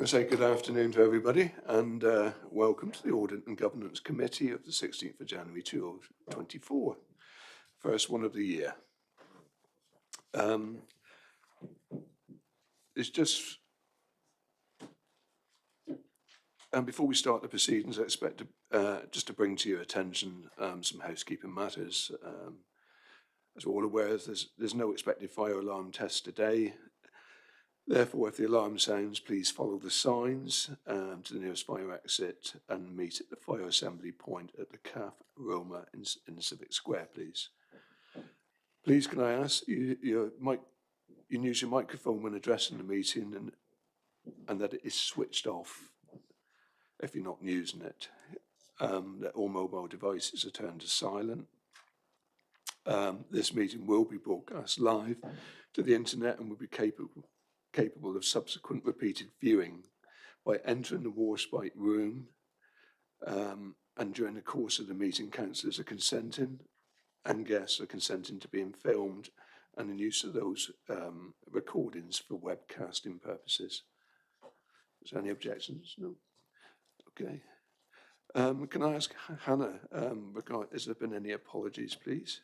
I say good afternoon to everybody and welcome to the Audit and Governance Committee of the 16th of January 2024, first one of the year. It's just, and before we start the proceedings, I expect just to bring to your attention some housekeeping matters. As we're all aware, there's no expected fire alarm test today. Therefore, if the alarm sounds, please follow the signs to the nearest fire exit and meet at the fire assembly point at the Caf Roma in Civic Square, please. Please, can I ask you use your microphone when addressing the meeting and that it is switched off if you're not using it, that all mobile devices are turned to silent. This meeting will be broadcast live to the internet and will be capable of subsequent repeated viewing by entering the Warspite room, and during the course of the meeting, councillors are consenting and guests are consenting to being filmed and the use of those recordings for webcasting purposes. Is there any objections? No? Okay. Can I ask Hannah, has there been any apologies, please?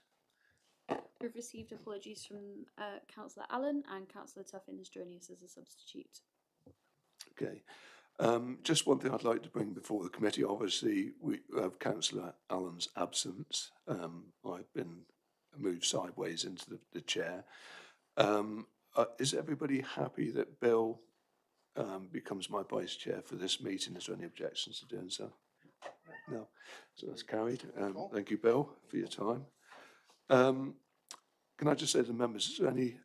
We've received apologies from Councillor Allen and Councillor Tuffin is joining us as a substitute. Okay. Just one thing I'd like to bring before the committee. Obviously, we have Councillor Allen's absence. I've been moved sideways into the chair. Is everybody happy that Bill becomes my vice chair for this meeting? Is there any objections to doing so? No. So that's carried. Thank you, Bill, for your time. Can I just say to the members, is there any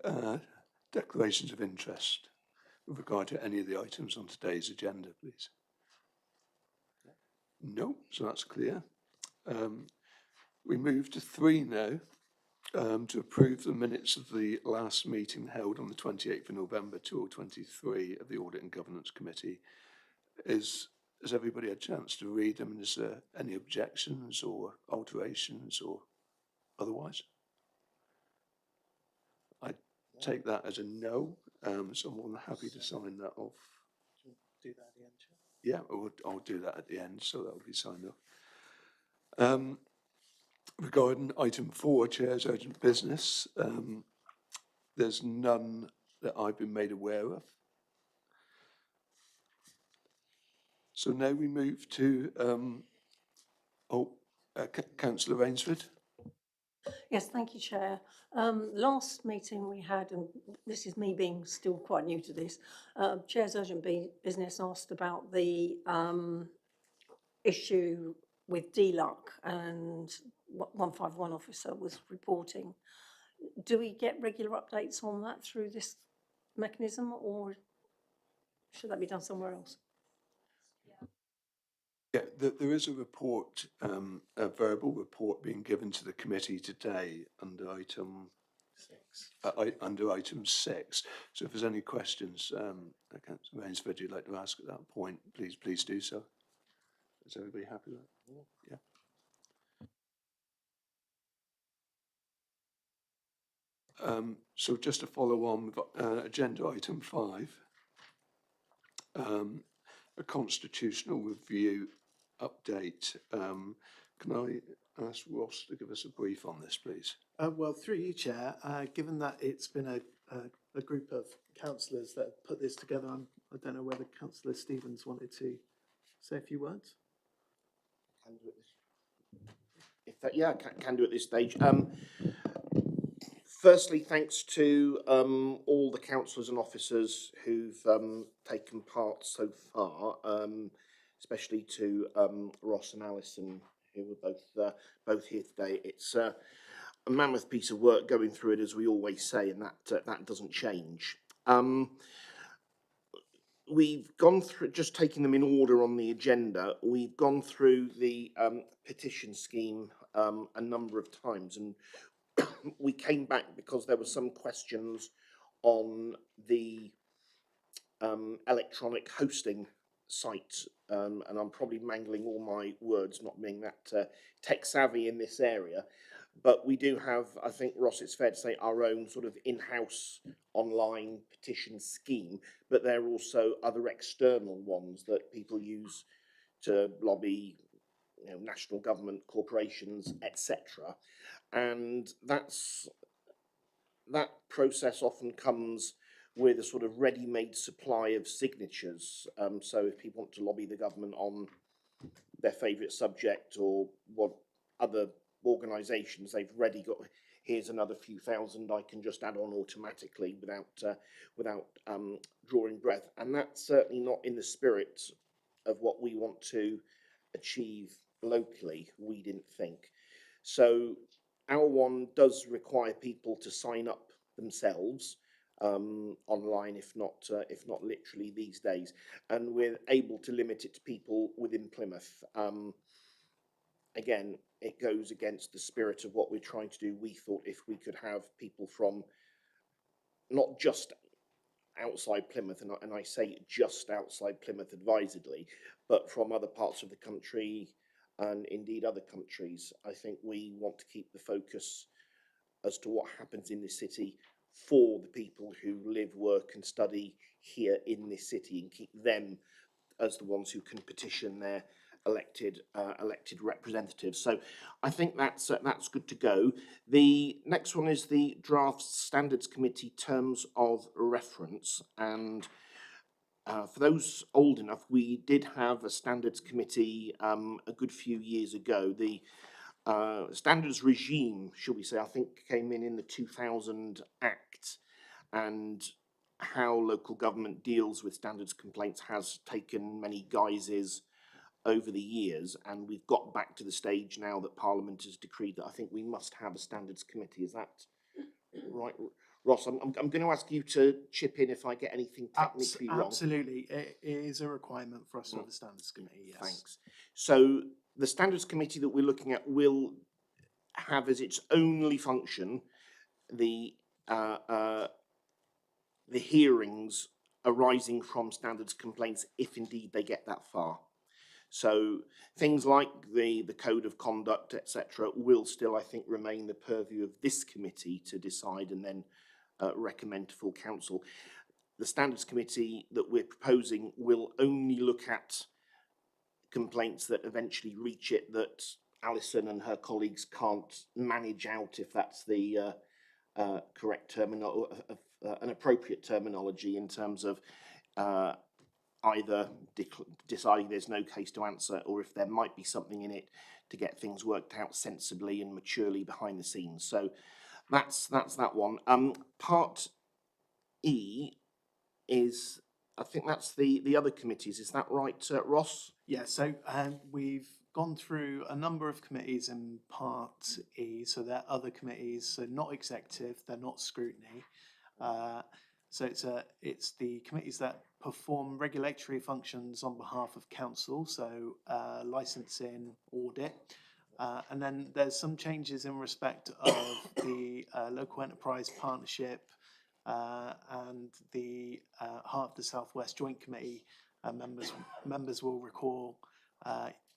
declarations of interest with regard to any of the items on today's agenda, please? No, so that's clear. We move to 3 now, to approve the minutes of the last meeting held on the 28th of November 2023 of the Audit and Governance Committee. Has everybody had a chance to read them? And is there any objections or alterations or otherwise? I take that as a no, so I'm more than happy to sign that off. Do that at the end, Chair? Yeah, I'll do that at the end, so that will be signed off. Regarding item 4, Chair's urgent business, there's none that I've been made aware of. So now we move to Councillor Rainsford. Yes, thank you, Chair. Last meeting we had, and this is me being still quite new to this, Chair's urgent business asked about the issue with DLUC, and 151 officer was reporting. Do we get regular updates on that through this mechanism, or should that be done somewhere else? Yeah, there is a report, a verbal report being given to the committee today under item 6. Under item 6. So if there's any questions, Councillor Rainsford, you'd like to ask at that point, please do so. Is everybody happy with that? Yeah. So just to follow on with agenda item 5, a constitutional review update. Can I ask Ross to give us a brief on this, please? Well, through you, Chair, given that it's been a group of councillors that have put this together, I don't know whether Councillor Stevens wanted to say a few words. Can do it can do at this stage. Firstly, thanks to all the councillors and officers who've taken part so far, especially to Ross and Alison, who were both here today. It's a mammoth piece of work going through it, as we always say, and that doesn't change. We've gone through, just taking them in order on the agenda, we've gone through the petition scheme a number of times, and we came back because there were some questions on the electronic hosting site, and I'm probably mangling all my words, not being that tech savvy in this area, But we do have, I think, Ross, it's fair to say, our own sort of in-house online petition scheme, but there are also other external ones that people use to lobby, national government, corporations, etc. And that process often comes with a sort of ready-made supply of signatures. So if people want to lobby the government on their favourite subject or what other organisations they've already got, here's another few thousand I can just add on automatically without drawing breath. And that's certainly not in the spirit of what we want to achieve locally, we didn't think. So our one does require people to sign up themselves online, if not literally these days, and we're able to limit it to people within Plymouth. Again, it goes against the spirit of what we're trying to do. We thought if we could have people from not just outside Plymouth, and I say just outside Plymouth advisedly, but from other parts of the country and indeed other countries, I think we want to keep the focus as to what happens in this city for the people who live, work and study here in this city, and keep them as the ones who can petition their elected representatives. So I think that's good to go. The next one is the Draft Standards Committee Terms of Reference, and for those old enough, we did have a standards committee a good few years ago. The standards regime, shall we say, I think came in the 2000 Act, and how local government deals with standards complaints has taken many guises over the years, and we've got back to the stage now that Parliament has decreed that I think we must have a standards committee. Is that right, Ross? I'm going to ask you to chip in if I get anything technically wrong. Absolutely, it is a requirement for us to have a standards committee. Yes. Thanks. So the standards committee that we're looking at will have as its only function the hearings arising from standards complaints, if indeed they get that far. So things like the code of conduct, etc., will still, I think, remain the purview of this committee to decide and then recommend to full council. The standards committee that we're proposing will only look at complaints that eventually reach it that Alison and her colleagues can't manage out, if that's the correct terminology, an appropriate terminology in terms of either deciding there's no case to answer, or if there might be something in it, to get things worked out sensibly and maturely behind the scenes. So that's that one. Part E is, I think that's the other committees. Is that right, Ross? Yeah, so we've gone through a number of committees in Part E, so they're other committees, so not executive, they're not scrutiny. So it's the committees that perform regulatory functions on behalf of council, so licensing, audit. And then there's some changes in respect of the local enterprise partnership and the Heart of the Southwest Joint Committee. Members will recall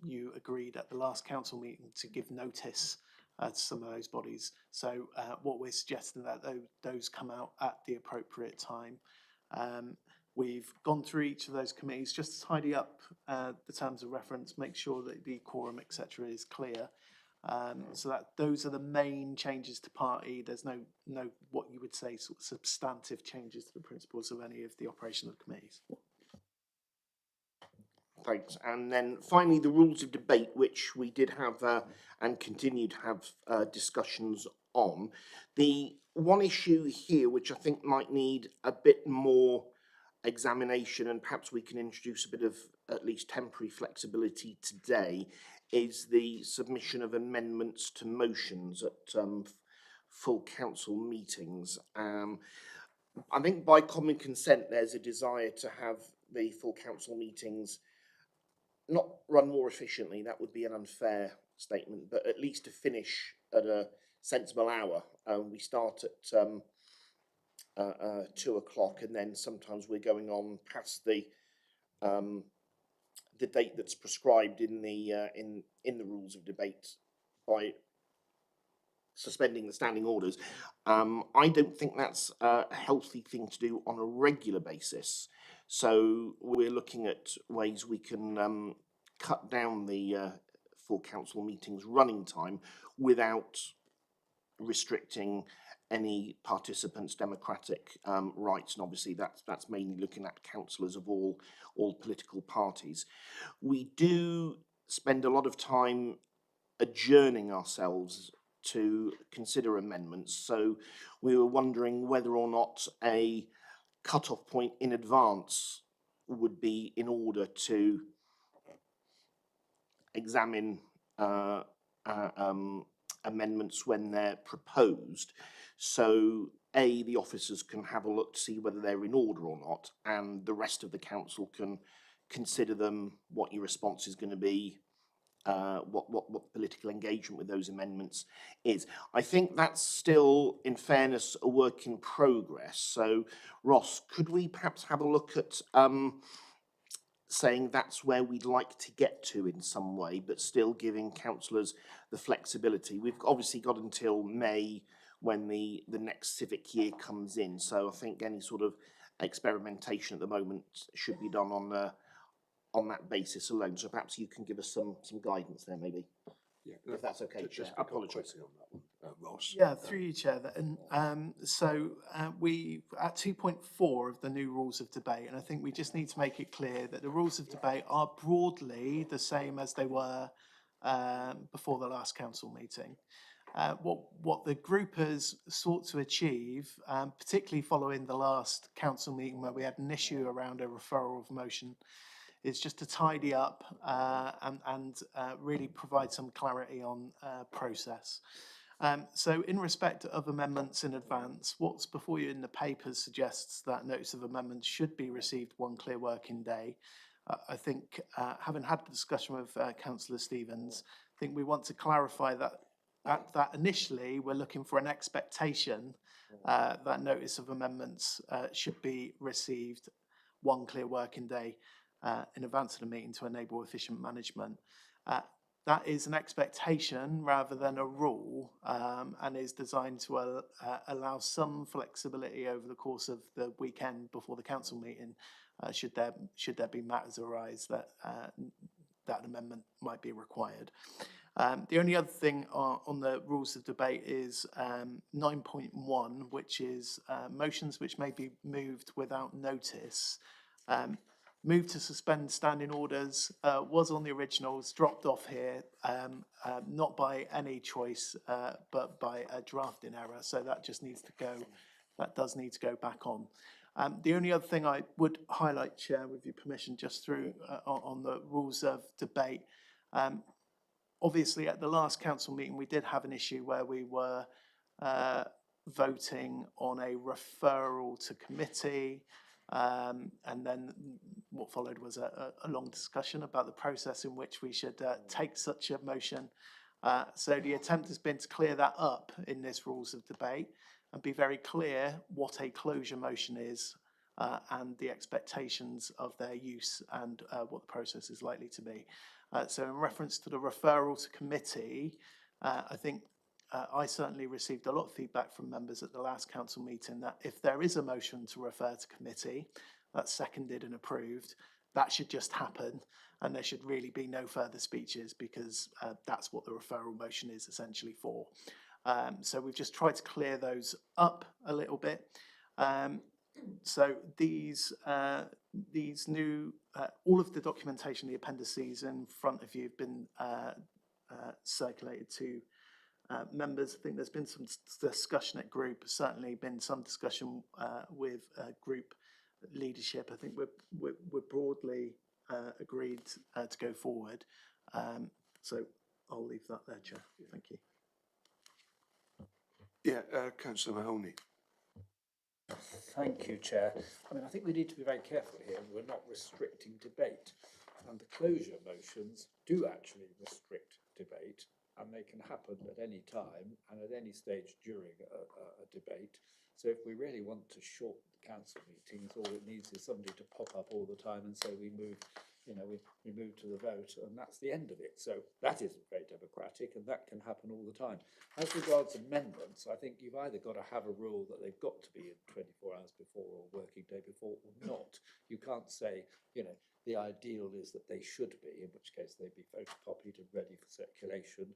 you agreed at the last council meeting to give notice to some of those bodies. So what we're suggesting that those come out at the appropriate time. We've gone through each of those committees just to tidy up the terms of reference, make sure that the quorum, etc., is clear. So that those are the main changes to Part E. There's no what you would say sort of substantive changes to the principles of any of the operational committees. Thanks. And then finally, the rules of debate, which we did have and continue to have discussions on. The one issue here, which I think might need a bit more examination, and perhaps we can introduce a bit of at least temporary flexibility today, is the submission of amendments to motions at full council meetings. I think by common consent there's a desire to have the full council meetings not run more efficiently, that would be an unfair statement, but at least to finish at a sensible hour. We start at 2 o'clock, and then sometimes we're going on past the date that's prescribed in the rules of debate by suspending the standing orders. I don't think that's a healthy thing to do on a regular basis. So we're looking at ways we can cut down the full council meetings running time without restricting any participants' democratic rights, and obviously that's mainly looking at councillors of all political parties. We do spend a lot of time adjourning ourselves to consider amendments, so we were wondering whether or not a cut-off point in advance would be in order to examine amendments when they're proposed. So the officers can have a look to see whether they're in order or not, and the rest of the council can consider them, what your response is going to be, what political engagement with those amendments is. I think that's still, in fairness, a work in progress. So, Ross, could we perhaps have a look at saying that's where we'd like to get to in some way, but still giving councillors the flexibility? We've obviously got until May when the next civic year comes in, so I think any sort of experimentation at the moment should be done on that basis alone. So perhaps you can give us some guidance there, maybe. Yeah, if that's okay, Chair. Just I apologise on that one, Ross. Yeah, through you, Chair. We at 2.4 of the new rules of debate, and I think we just need to make it clear that the rules of debate are broadly the same as they were before the last council meeting. What the group has sought to achieve, particularly following the last council meeting where we had an issue around a referral of motion, is just to tidy up and really provide some clarity on process. So in respect of amendments in advance, what's before you in the papers suggests that notice of amendments should be received one clear working day. I think, having had the discussion with Councillor Stevens, I think we want to clarify that initially we're looking for an expectation that notice of amendments should be received one clear working day in advance of the meeting to enable efficient management. That is an expectation rather than a rule, and is designed to allow some flexibility over the course of the weekend before the council meeting, should there be matters arise that that amendment might be required. The only other thing on the rules of debate is 9.1, which is motions which may be moved without notice. Move to suspend standing orders was on the originals, dropped off here, not by any choice, but by a drafting error. So that just needs to go, that does need to go back on. The only other thing I would highlight, Chair, with your permission, just through on the rules of debate. Obviously, at the last council meeting, we did have an issue where we were voting on a referral to committee. And then what followed was a long discussion about the process in which we should take such a motion. So the attempt has been to clear that up in this rules of debate and be very clear what a closure motion is and the expectations of their use and what the process is likely to be. So in reference to the referral to committee, I think I certainly received a lot of feedback from members at the last council meeting that if there is a motion to refer to committee that's seconded and approved, that should just happen and there should really be no further speeches because that's what the referral motion is essentially for. So we've just tried to clear those up a little bit. So these new, all of the documentation, the appendices in front of you have been circulated to members. I think there's been some discussion at group, certainly been some discussion with group leadership. I think we're broadly agreed to go forward. So I'll leave that there, Chair. Thank you. Yeah, Councillor Mahoney. Thank you, Chair. I mean, I think we need to be very careful here. We're not restricting debate. And the closure motions do actually restrict debate. and they can happen at any time and at any stage during a debate. So if we really want to shorten the council meetings, all it needs is somebody to pop up all the time and say we move, we move to the vote, and that's the end of it. So that isn't very democratic, and that can happen all the time. As regards amendments, I think you've either got to have a rule that they've got to be in 24 hours before or working day before or not. You can't say, the ideal is that they should be, in which case they'd be photocopied and ready for circulation,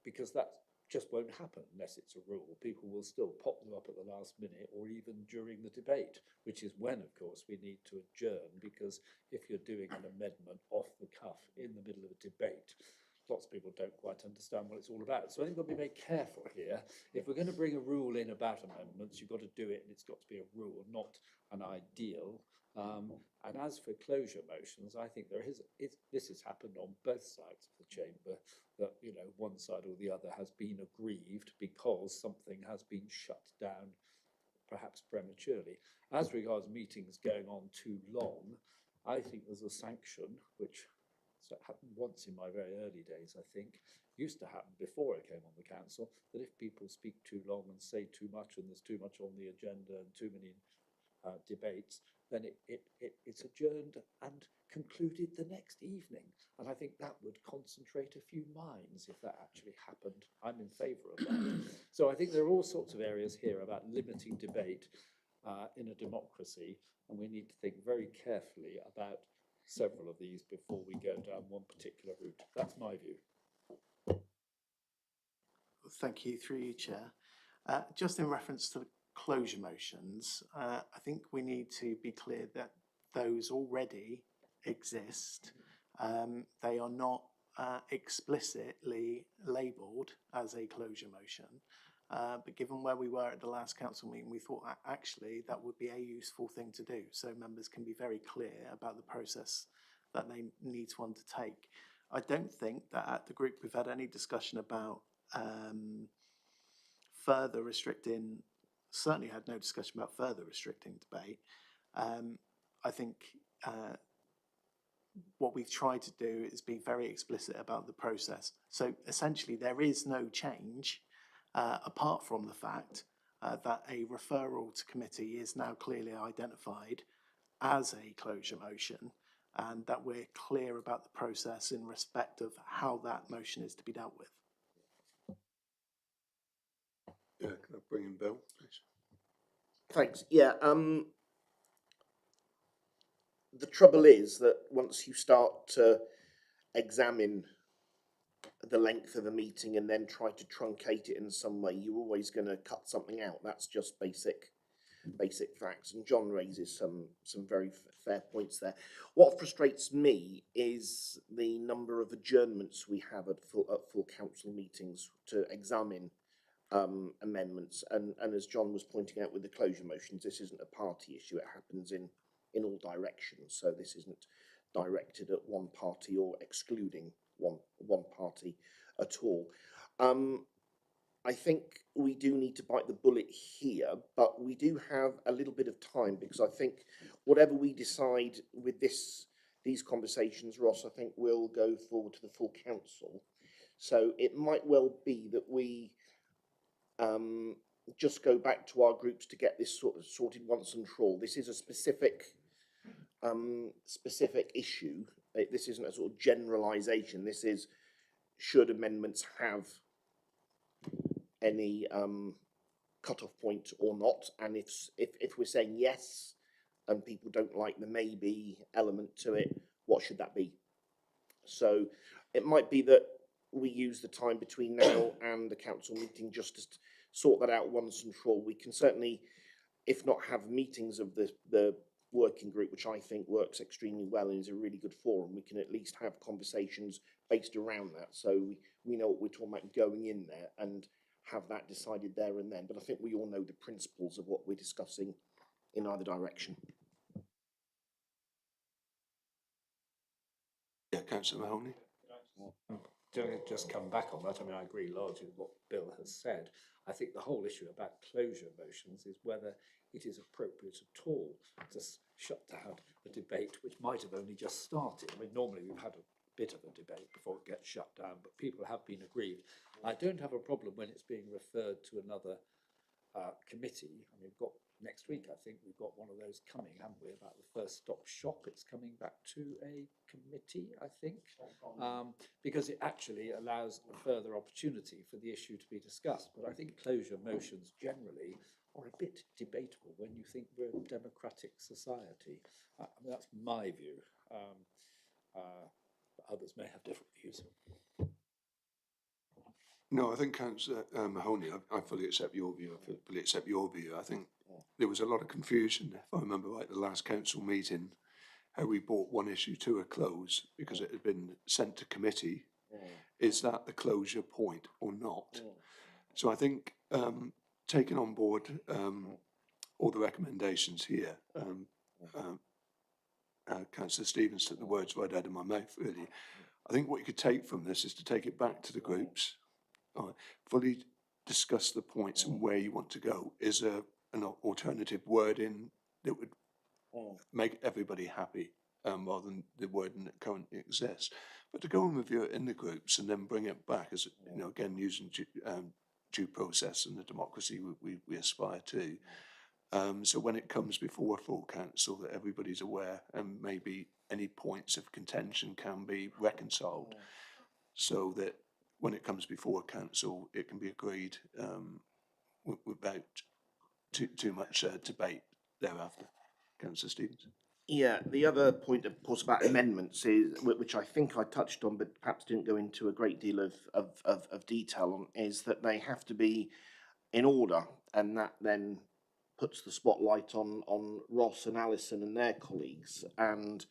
because that just won't happen unless it's a rule. People will still pop them up at the last minute or even during the debate, which is when, of course, we need to adjourn, because if you're doing an amendment off the cuff in the middle of a debate, lots of people don't quite understand what it's all about. So I think we've got to be very careful here. If we're going to bring a rule in about amendments, you've got to do it, and it's got to be a rule, not an ideal. And as for closure motions, I think this has happened on both sides of the chamber, that one side or the other has been aggrieved because something has been shut down, perhaps prematurely. As regards meetings going on too long, I think there's a sanction which happened once in my very early days, I think, used to happen before I came on the council, that if people speak too long and say too much and there's too much on the agenda and too many debates, then it's adjourned and concluded the next evening. And I think that would concentrate a few minds if that actually happened. I'm in favour of that. So I think there are all sorts of areas here about limiting debate in a democracy, and we need to think very carefully about several of these before we go down one particular route. That's my view. Thank you, through you, Chair. Just in reference to the closure motions, I think we need to be clear that those already exist. They are not explicitly labelled as a closure motion. But given where we were at the last council meeting, we thought that actually that would be a useful thing to do, so members can be very clear about the process that they need to undertake. I don't think that at the group we've had any discussion about further restricting, certainly had no discussion about further restricting debate. I think what we've tried to do is be very explicit about the process. So essentially there is no change apart from the fact that a referral to committee is now clearly identified as a closure motion, and that we're clear about the process in respect of how that motion is to be dealt with. Yeah, can I bring in Bill, please? Thanks. Yeah. The trouble is that once you start to examine the length of a meeting and then try to truncate it in some way, you're always going to cut something out. That's just basic facts. And John raises some very fair points there. What frustrates me is the number of adjournments we have at full council meetings to examine amendments. And as John was pointing out with the closure motions, this isn't a party issue. It happens in all directions. So this isn't directed at one party or excluding one party at all. I think we do need to bite the bullet here, but we do have a little bit of time, because I think whatever we decide with these conversations, Ross, I think will go forward to the full council. So it might well be that we just go back to our groups to get this sorted once and for all. This is a specific issue. This isn't a sort of generalisation. This is, should amendments have any cut-off point or not? And if we're saying yes, and people don't like the maybe element to it, what should that be? So it might be that we use the time between now and the council meeting just to sort that out once and for all. We can certainly, if not have meetings of the working group, which I think works extremely well and is a really good forum, we can at least have conversations based around that, so we know what we're talking about going in there and have that decided there and then. But I think we all know the principles of what we're discussing in either direction. Yeah, Councillor Mahoney. Just come back on that. I mean, I agree largely with what Bill has said. I think the whole issue about closure motions is whether it is appropriate at all to shut down a debate which might have only just started. I mean, normally we've had bit of a debate before it gets shut down, but people have been aggrieved. I don't have a problem when it's being referred to another committee. I mean, we've got next week, I think we've got one of those coming, haven't we, about the first stop shop. It's coming back to a committee, I think, because it actually allows a further opportunity for the issue to be discussed. But I think closure motions generally are a bit debatable when you think we're a democratic society. I mean, that's my view. But others may have different views. No, I think Councillor Mahoney, I fully accept your view. I fully accept your view. I think there was a lot of confusion, if I remember right, the last council meeting, how we brought one issue to a close because it had been sent to committee. Is that the closure point or not? So I think taking on board all the recommendations here, Councillor Stevens took the words right out of my mouth, really. I think what you could take from this is to take it back to the groups, fully discuss the points and where you want to go. Is there an alternative wording that would make everybody happy rather than the wording that currently exists? But to go and review it in the groups and then bring it back as, you know, again, using due process and the democracy we aspire to. So when it comes before full council, that everybody's aware and maybe any points of contention can be reconciled so that when it comes before council, it can be agreed without too much debate thereafter. Councillor Stevens. Yeah, the other point, of course, about amendments is, which I think I touched on, but perhaps didn't go into a great deal of detail on, is that they have to be in order, and that then puts the spotlight on Ross and Alison and their colleagues. And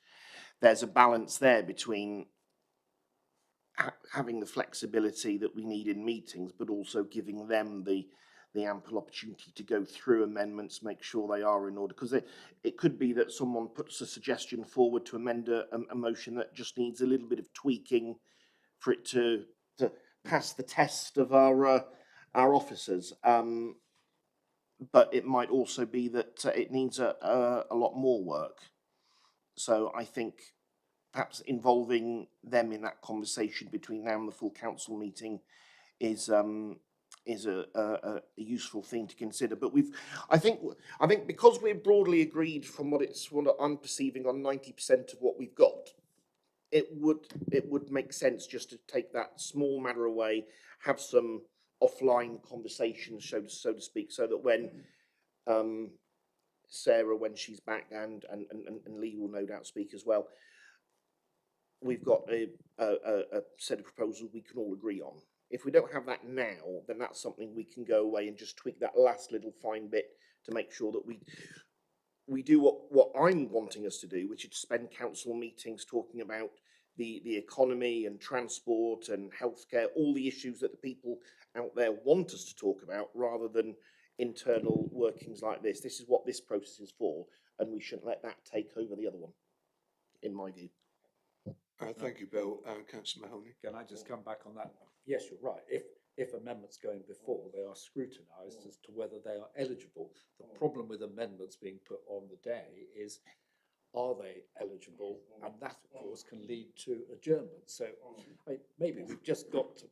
there's a balance there between having the flexibility that we need in meetings, but also giving them the ample opportunity to go through amendments, make sure they are in order. Because it could be that someone puts a suggestion forward to amend a motion that just needs a little bit of tweaking for it to pass the test of our officers. But it might also be that it needs a lot more work. So I think perhaps involving them in that conversation between now and the full council meeting is a useful thing to consider. But I think because we're broadly agreed from what I'm perceiving on 90% of what we've got, it would make sense just to take that small matter away, have some offline conversations, so to speak, so that when Sarah, when she's back, and Lee will no doubt speak as well, we've got a set of proposals we can all agree on. If we don't have that now, then that's something we can go away and just tweak that last little fine bit to make sure that we do what I'm wanting us to do, which is to spend council meetings talking about the economy and transport and healthcare, all the issues that the people out there want us to talk about, rather than internal workings like this. This is what this process is for, and we shouldn't let that take over the other one, in my view. Thank you, Bill. Councillor Mahoney. Can I just come back on that? Yes, you're right. If amendments going before, they are scrutinised as to whether they are eligible. The problem with amendments being put on the day is, are they eligible? And that, of course, can lead to adjournment. So maybe we've just got to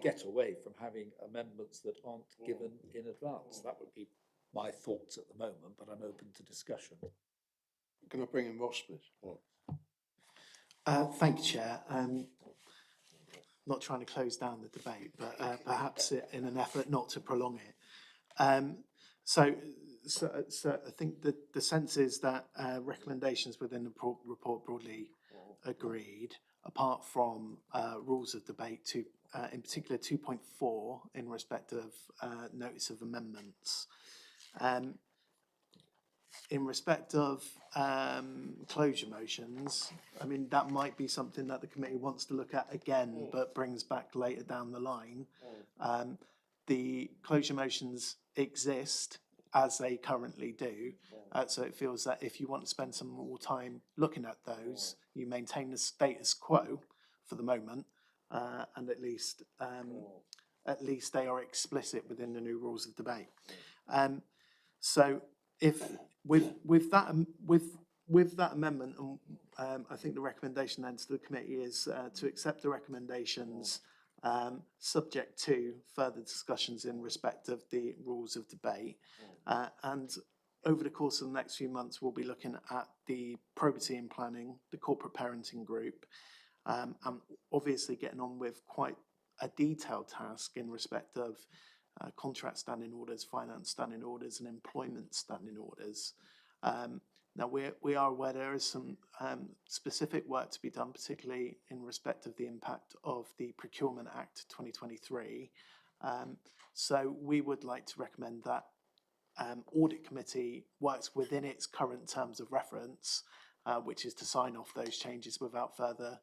get away from having amendments that aren't given in advance. That would be my thoughts at the moment, but I'm open to discussion. Can I bring in Ross, please? Thank you, Chair. Not trying to close down the debate, but perhaps in an effort not to prolong it. So I think that the sense is that recommendations within the report broadly agreed, apart from rules of debate, in particular 2.4 in respect of notice of amendments. In respect of closure motions, I mean, that might be something that the committee wants to look at again, but brings back later down the line. The closure motions exist as they currently do, so it feels that if you want to spend some more time looking at those, you maintain the status quo for the moment, and at least they are explicit within the new rules of debate. So if with that amendment, I think the recommendation then to the committee is to accept the recommendations subject to further discussions in respect of the rules of debate. And over the course of the next few months, we'll be looking at the probity and planning, the corporate parenting group, and obviously getting on with quite a detailed task in respect of contract standing orders, finance standing orders, and employment standing orders. Now, we are aware there is some specific work to be done, particularly in respect of the impact of the Procurement Act 2023. So we would like to recommend that Audit Committee works within its current terms of reference, which is to sign off those changes without further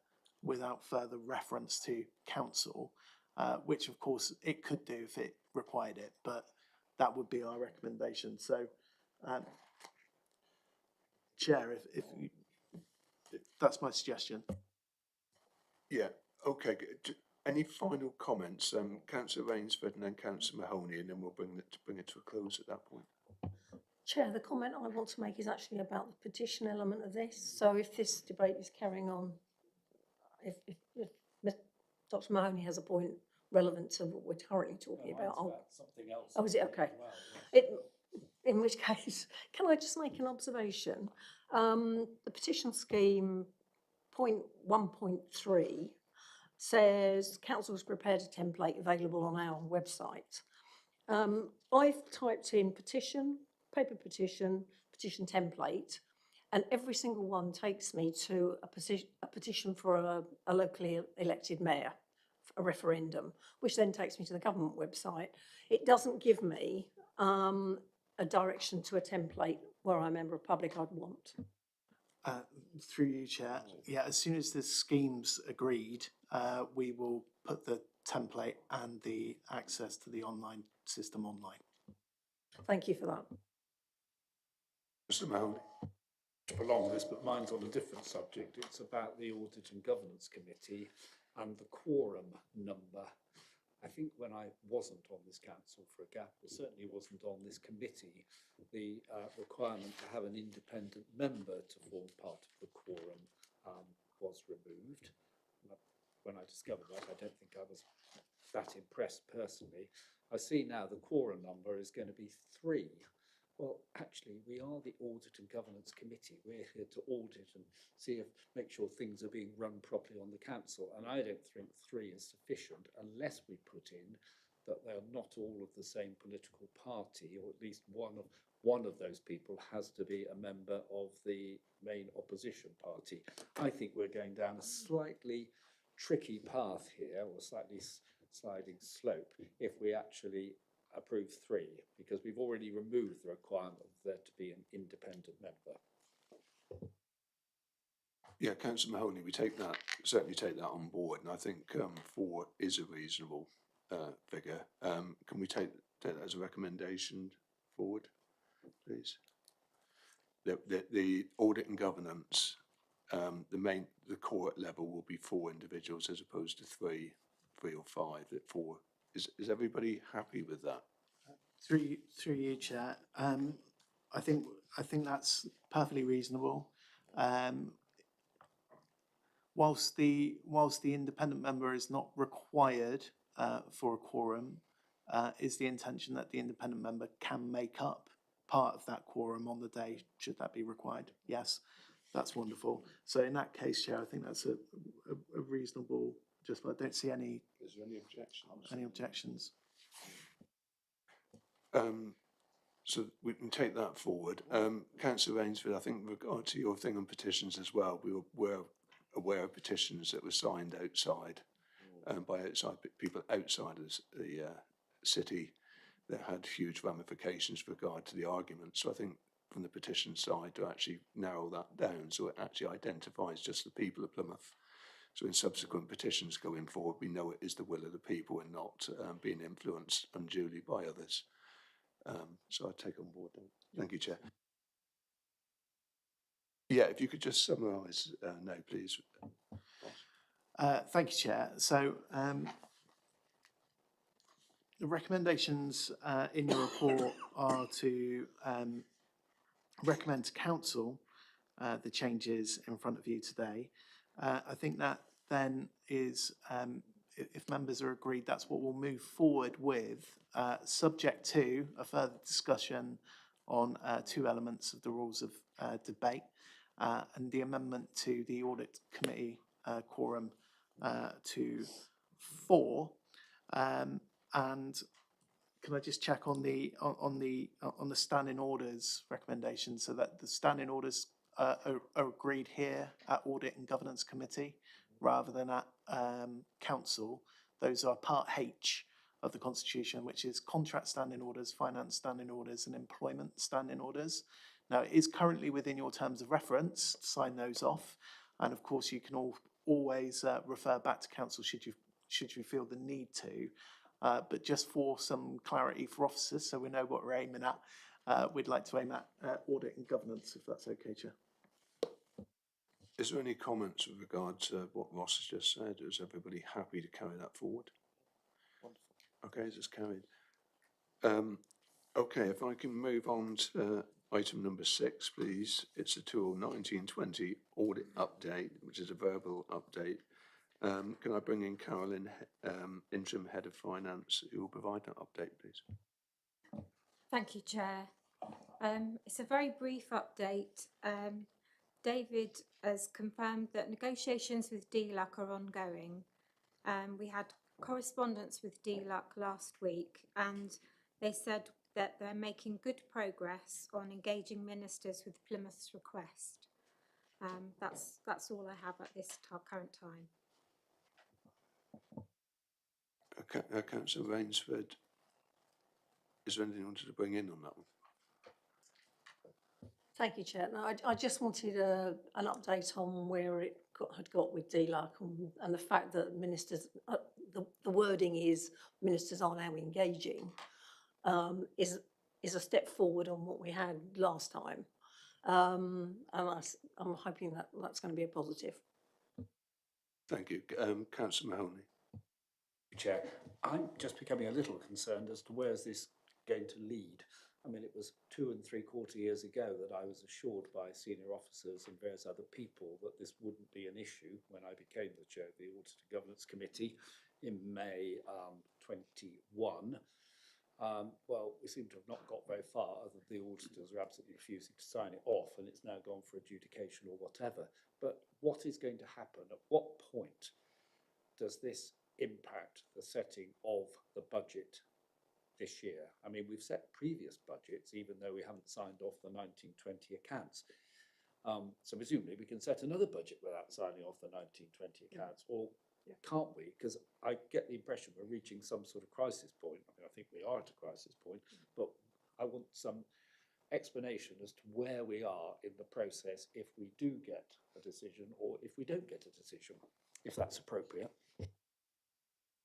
reference to Council, which of course it could do if it required it, but that would be our recommendation. So, Chair, if that's my suggestion. Yeah, okay. Any final comments? Councillor Rainsford and then Councillor Mahoney, and then we'll bring it to a close at that point. Chair, the comment I want to make is actually about the petition element of this. So if this debate is carrying on, if Dr. Mahoney has a point relevant to what we're currently talking about, something else. Oh, is it? Okay. Well, yes. In which case, can I just make an observation? The petition scheme point 1.3 says council has prepared a template available on our website. I've typed in petition, paper petition, petition template, and every single one takes me to a petition for a locally elected mayor, a referendum, which then takes me to the government website. It doesn't give me a direction to a template where I'm a member of public I'd want. Through you, Chair. Yeah, as soon as the scheme's agreed, we will put the template and the access to the online system online. Thank you for that. Mr. Mahoney. Along this, but mine's on a different subject. It's about the Audit and Governance Committee and the quorum number. I think when I wasn't on this council for a gap, or certainly wasn't on this committee, the requirement to have an independent member to form part of the quorum was removed. When I discovered that, I don't think I was that impressed personally. I see now the quorum number is going to be 3. Well, actually, we are the Audit and Governance Committee. We're here to audit and make sure things are being run properly on the council. And I don't think 3 is sufficient unless we put in that they're not all of the same political party, or at least one of those people has to be a member of the main opposition party. I think we're going down a slightly tricky path here, or slightly sliding slope, if we actually approve 3, because we've already removed the requirement of there to be an independent member. Yeah, Councillor Mahoney, we certainly take that on board, and I think 4 is a reasonable figure. Can we take that as a recommendation forward, please? The audit and governance, the core level will be 4 individuals as opposed to 3 or 5 at 4. Is everybody happy with that? Through you, Chair. I think that's perfectly reasonable. Whilst the independent member is not required for a quorum, is the intention that the independent member can make up part of that quorum on the day, should that be required? Yes, that's wonderful. So in that case, Chair, I think that's a reasonable. I don't see any. Is there any objections? Any objections? So we can take that forward. Councillor Rainsford, I think with regard to your thing on petitions as well, we were aware of petitions that were signed outside, by people outside of the city that had huge ramifications with regard to the argument. So I think from the petition side to actually narrow that down, so it actually identifies just the people of Plymouth. So in subsequent petitions going forward, we know it is the will of the people and not being influenced unduly by others. So I take on board that. Thank you, Chair. Yeah, if you could just summarise now, please. Thank you, Chair. So the recommendations in your report are to recommend to Council the changes in front of you today. I think that then is, if members are agreed, that's what we'll move forward with, subject to a further discussion on two elements of the rules of debate and the amendment to the audit committee quorum to 4. And can I just check on the standing orders recommendation, so that the standing orders are agreed here at Audit and Governance Committee rather than at Council? Those are Part H of the Constitution, which is contract standing orders, finance standing orders, and employment standing orders. Now, it is currently within your terms of reference to sign those off, and of course, you can always refer back to Council should you feel the need to. But just for some clarity for officers, so we know what we're aiming at, we'd like to aim at audit and governance, if that's okay, Chair. Is there any comments with regard to what Ross has just said? Is everybody happy to carry that forward? Wonderful. Okay, it's carried. Okay, if I can move on to item number 6, please. It's a 2019-20 audit update, which is a verbal update. Can I bring in Carolyn, Interim Head of Finance, who will provide that update, please? Thank you, Chair. It's a very brief update. David has confirmed that negotiations with DLUC are ongoing. We had correspondence with DLUC last week, and they said that they're making good progress on engaging ministers with Plymouth's request. That's all I have at this current time. Okay, Councillor Rainsford, is there anything you wanted to bring in on that one? Thank you, Chair. No, I just wanted an update on where it had got with DLUC and the fact that ministers, the wording is ministers are now engaging, is a step forward on what we had last time. And I'm hoping that that's going to be a positive. Thank you. Councillor Mahoney. Chair, I'm just becoming a little concerned as to where's this going to lead. I mean, it was 2 3/4 years ago that I was assured by senior officers and various other people that this wouldn't be an issue when I became the chair of the Audit and Governance Committee in May 21. Well, we seem to have not got very far, other than the auditors are absolutely refusing to sign it off, and it's now gone for adjudication or whatever. But what is going to happen? At what point does this impact the setting of the budget this year? I mean, we've set previous budgets, even though we haven't signed off the 1920 accounts. So presumably we can set another budget without signing off the 1920 accounts, or can't we? Because I get the impression we're reaching some sort of crisis point. I mean, I think we are at a crisis point, but I want some explanation as to where we are in the process if we do get a decision or if we don't get a decision, if that's appropriate.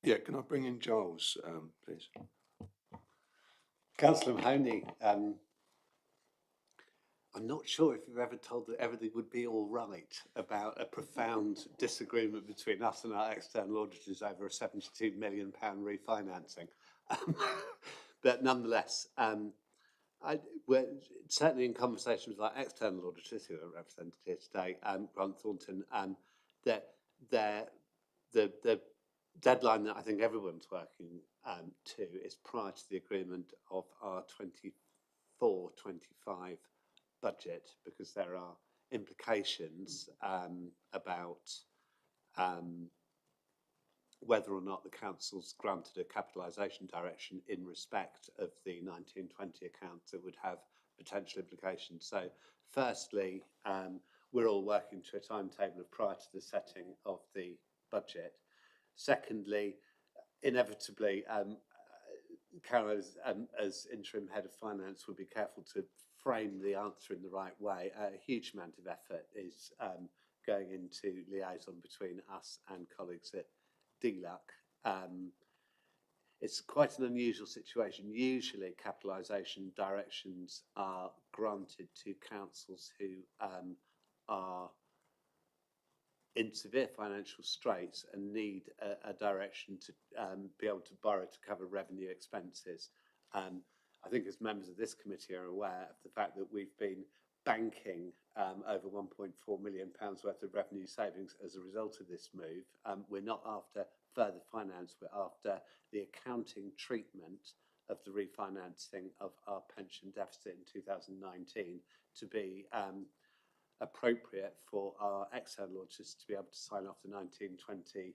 Yeah, can I bring in Giles, please? Councillor Mahoney, I'm not sure if you've ever told that everything would be all right about a profound disagreement between us and our external auditors over a £72 million refinancing. But nonetheless, we're certainly in conversation with our external auditors who are represented here today, Grant Thornton, that the deadline that I think everyone's working to is prior to the agreement of our 24-25 budget, because there are implications about whether or not the council's granted a capitalisation direction in respect of the 1920 accounts that would have potential implications. So firstly, we're all working to a timetable of prior to the setting of the budget. Secondly, inevitably, Carol, as interim head of finance, would be careful to frame the answer in the right way. A huge amount of effort is going into liaison between us and colleagues at DLUC. It's quite an unusual situation. Usually, capitalisation directions are granted to councils who are in severe financial straits and need a direction to be able to borrow to cover revenue expenses. I think as members of this committee are aware of the fact that we've been banking over £1.4 million worth of revenue savings as a result of this move. We're not after further finance, we're after the accounting treatment of the refinancing of our pension deficit in 2019 to be appropriate for our external auditors to be able to sign off the 1920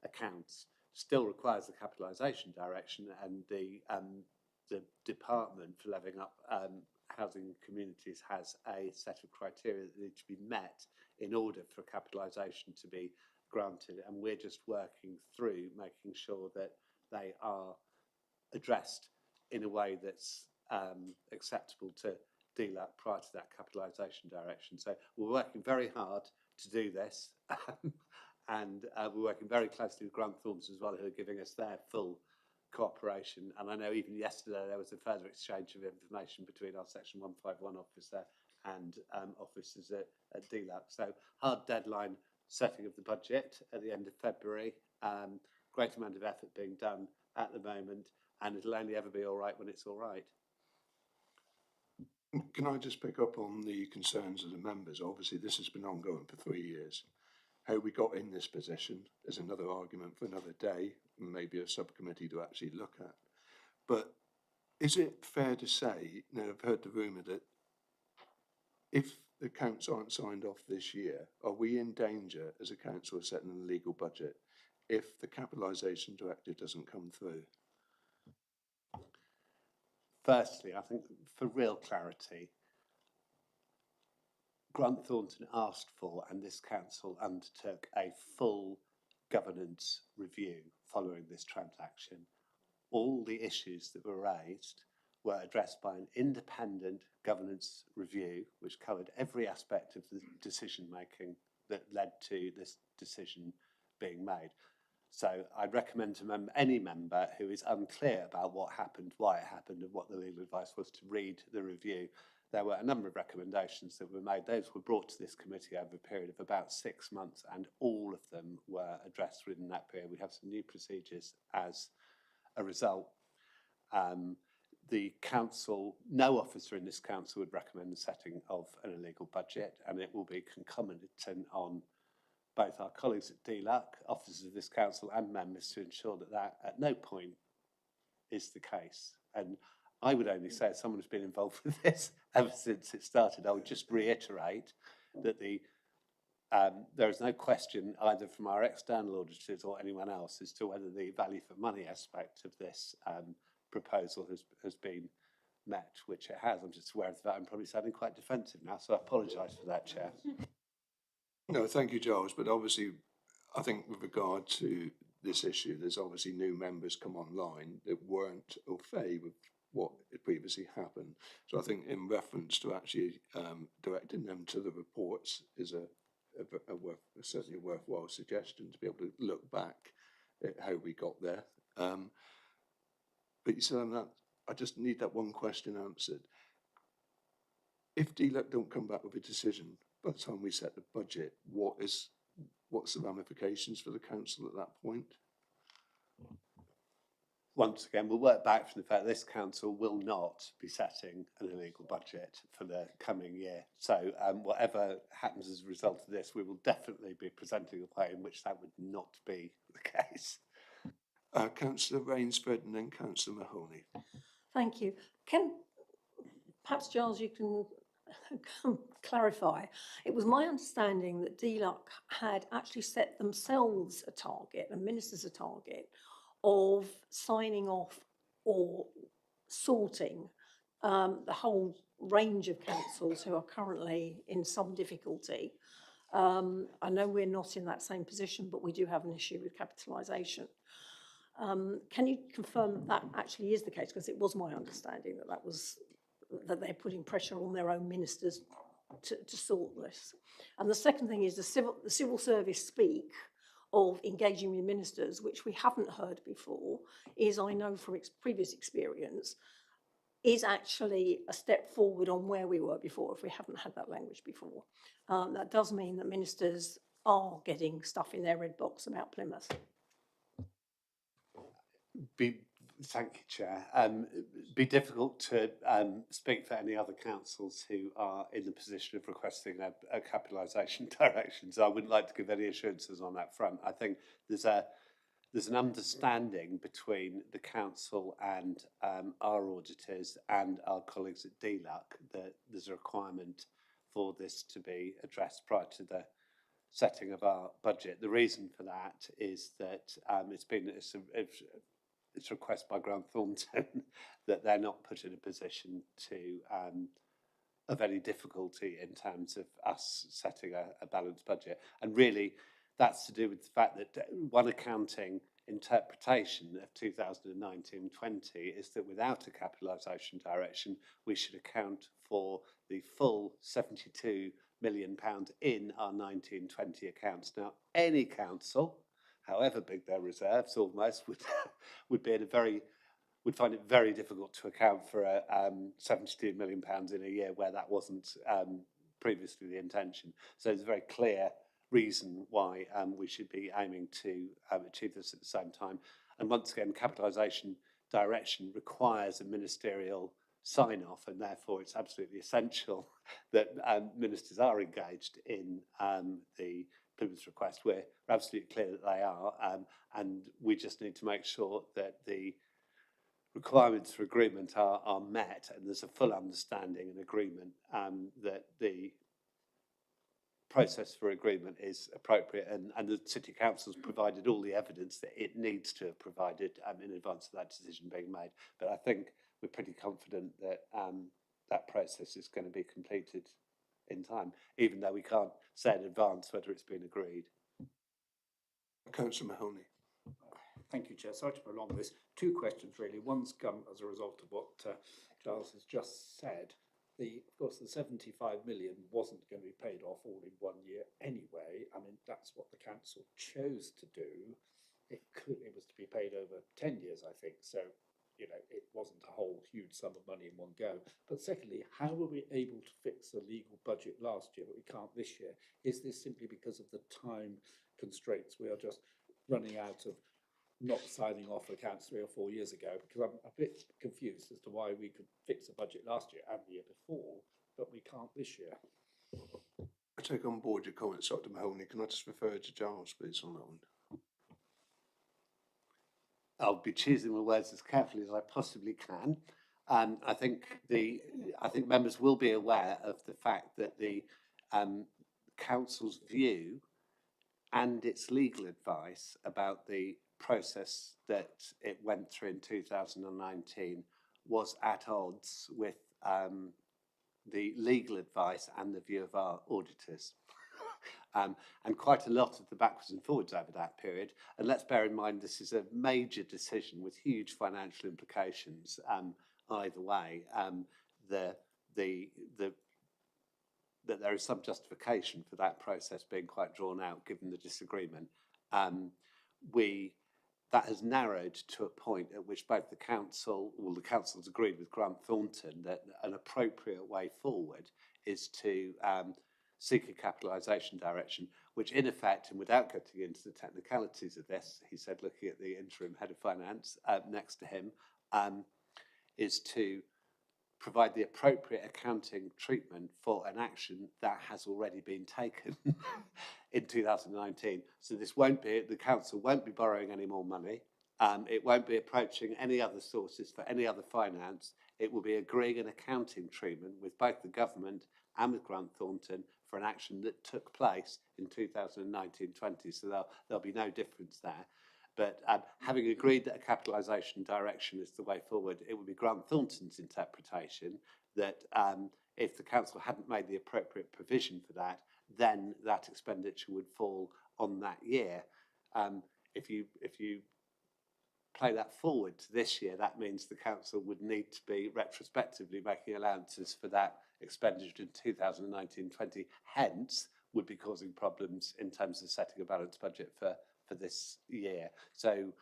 accounts. Still requires the capitalisation direction, and the Department for Levelling Up Housing and Communities has a set of criteria that need to be met in order for capitalisation to be granted, and we're just working through making sure that they are addressed in a way that's acceptable to DLUC prior to that capitalisation direction. So we're working very hard to do this, and we're working very closely with Grant Thornton as well, who are giving us their full cooperation. And I know even yesterday there was a further exchange of information between our Section 151 officer and officers at DLUC. So hard deadline setting of the budget at the end of February. Great amount of effort being done at the moment, and it'll only ever be all right when it's all right. Can I just pick up on the concerns of the members? Obviously, this has been ongoing for 3 years. How we got in this position is another argument for another day, and maybe a subcommittee to actually look at. But is it fair to say, now I've heard the rumour that if the accounts aren't signed off this year, are we in danger as a council of setting a legal budget if the capitalisation directive doesn't come through? Firstly, I think for real clarity, Grant Thornton asked for, and this council undertook, a full governance review following this transaction. All the issues that were raised were addressed by an independent governance review, which covered every aspect of the decision making that led to this decision being made. So I'd recommend to any member who is unclear about what happened, why it happened, and what the legal advice was, to read the review. There were a number of recommendations that were made. Those were brought to this committee over a period of about 6 months, and all of them were addressed within that period. We have some new procedures as a result. The council, no officer in this council would recommend the setting of an illegal budget, and it will be concomitant on both our colleagues at DLUC, officers of this council, and members to ensure that that at no point is the case. And I would only say, as someone who's been involved with this ever since it started, I would just reiterate that there is no question either from our external auditors or anyone else as to whether the value for money aspect of this proposal has been met, which it has. I'm just aware of that. I'm probably sounding quite defensive now, so I apologise for that, Chair. No, thank you, Giles. But obviously, I think with regard to this issue, there's obviously new members come online that weren't au fait with what had previously happened. So I think in reference to actually directing them to the reports is certainly a worthwhile suggestion to be able to look back at how we got there. But you said that I just need that one question answered. If DLUC don't come back with a decision by the time we set the budget, what's the ramifications for the council at that point? Once again, we'll work back from the fact that this council will not be setting an illegal budget for the coming year. So whatever happens as a result of this, we will definitely be presenting a way in which that would not be the case. Councillor Rainsford and then Councillor Mahoney. Thank you. Perhaps, Giles, you can clarify. It was my understanding that DLUC had actually set themselves a target, and ministers a target, of signing off or sorting the whole range of councils who are currently in some difficulty. I know we're not in that same position, but we do have an issue with capitalisation. Can you confirm that actually is the case? Because it was my understanding that they're putting pressure on their own ministers to sort this. And the second thing is the civil service speak of engaging with ministers, which we haven't heard before, is, I know from previous experience, is actually a step forward on where we were before, if we haven't had that language before. That does mean that ministers are getting stuff in their red box about Plymouth. Be Thank you, Chair. It'd be difficult to speak for any other councils who are in the position of requesting a capitalisation direction, so I wouldn't like to give any assurances on that front. I think there's an understanding between the council and our auditors and our colleagues at DLUC that there's a requirement for this to be addressed prior to the setting of our budget. The reason for that is that it's a request by Grant Thornton that they're not put in a position to of any difficulty in terms of us setting a balanced budget. And really, that's to do with the fact that one accounting interpretation of 2019-20 is that without a capitalisation direction, we should account for the full £72 million in our 19-20 accounts. Now, any council, however big their reserves almost, would be in a would find it very difficult to account for £72 million in a year where that wasn't previously the intention. So there's a very clear reason why we should be aiming to achieve this at the same time. And once again, capitalisation direction requires a ministerial sign-off, and therefore it's absolutely essential that ministers are engaged in the Plymouth request. We're absolutely clear that they are, and we just need to make sure that the requirements for agreement are met, and there's a full understanding and agreement that the process for agreement is appropriate, and the City Council's provided all the evidence that it needs to have provided in advance of that decision being made. But I think we're pretty confident that that process is going to be completed in time, even though we can't say in advance whether it's been agreed. Councillor Mahoney. Thank you, Chair. Sorry to prolong this. Two questions, really. One's come as a result of what Giles has just said. Of course, the 75 million wasn't going to be paid off all in 1 year anyway. I mean, that's what the council chose to do. It was to be paid over 10 years, I think. So, you know, it wasn't a whole huge sum of money in one go. But secondly, how were we able to fix the legal budget last year, but we can't this year? Is this simply because of the time constraints? We are just running out of not signing off accounts 3 or 4 years ago, because I'm a bit confused as to why we could fix a budget last year and the year before, but we can't this year. I take on board your comments, Dr. Mahoney. Can I just refer to Giles, please, on that one? I'll be choosing my words as carefully as I possibly can. I think members will be aware of the fact that the council's view and its legal advice about the process that it went through in 2019 was at odds with the legal advice and the view of our auditors. And quite a lot of the backwards and forwards over that period. And let's bear in mind, this is a major decision with huge financial implications either way. That there is some justification for that process being quite drawn out, given the disagreement. That has narrowed to a point at which both the council's agreed with Grant Thornton that an appropriate way forward is to seek a capitalisation direction, which in effect, and without getting into the technicalities of this, he said, looking at the interim head of finance next to him, is to provide the appropriate accounting treatment for an action that has already been taken in 2019. So the council won't be borrowing any more money. It won't be approaching any other sources for any other finance. It will be agreeing an accounting treatment with both the government and with Grant Thornton for an action that took place in 2019-20. So there'll be no difference there. But having agreed that a capitalisation direction is the way forward, it would be Grant Thornton's interpretation that if the council hadn't made the appropriate provision for that, then that expenditure would fall on that year. If you play that forward to this year, that means the council would need to be retrospectively making allowances for that expenditure in 2019-20, hence would be causing problems in terms of setting a balanced budget for this year. So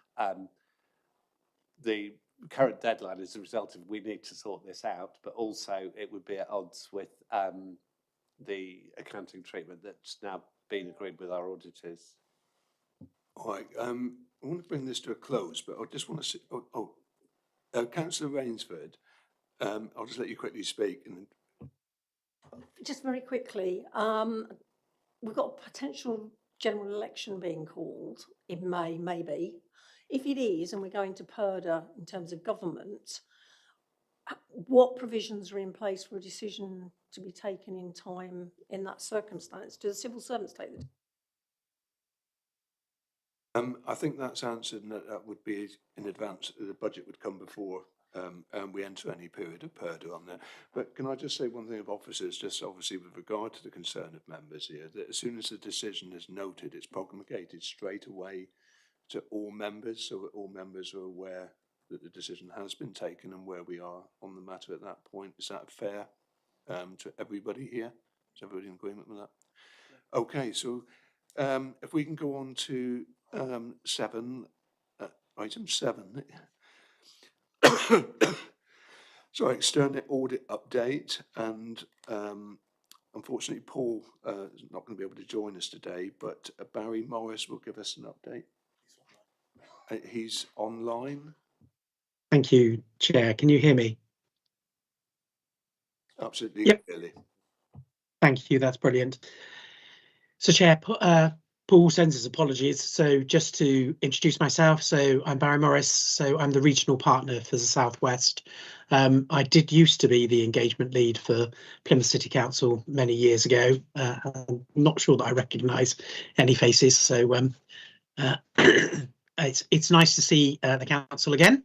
the current deadline is a result of we need to sort this out, but also it would be at odds with the accounting treatment that's now been agreed with our auditors. All right, I want to bring this to a close, but I just want to see, Councillor Rainsford, I'll just let you quickly speak. And Just very quickly, we've got a potential general election being called in May, maybe. If it is, and we're going to purdah in terms of government, what provisions are in place for a decision to be taken in time in that circumstance? Do the civil servants take the? I think that's answered, and that would be in advance. The budget would come before and we enter any period of purdah on that. But can I just say one thing of officers, just obviously with regard to the concern of members here, that as soon as the decision is noted, it's promulgated straight away to all members, so that all members are aware that the decision has been taken and where we are on the matter at that point. Is that fair to everybody here? Is everybody in agreement with that? Yeah. Okay, so if we can go on to item 7. Sorry, external audit update, and unfortunately Paul is not going to be able to join us today, but Barry Morris will give us an update. He's online. Thank you, Chair. Can you hear me? Absolutely. Yep. Clearly. Thank you, that's brilliant. So Chair, Paul sends his apologies. So just to introduce myself, so I'm Barry Morris, so I'm the regional partner for the South West. I did used to be the engagement lead for Plymouth City Council many years ago. I'm not sure that I recognise any faces, so it's nice to see the council again.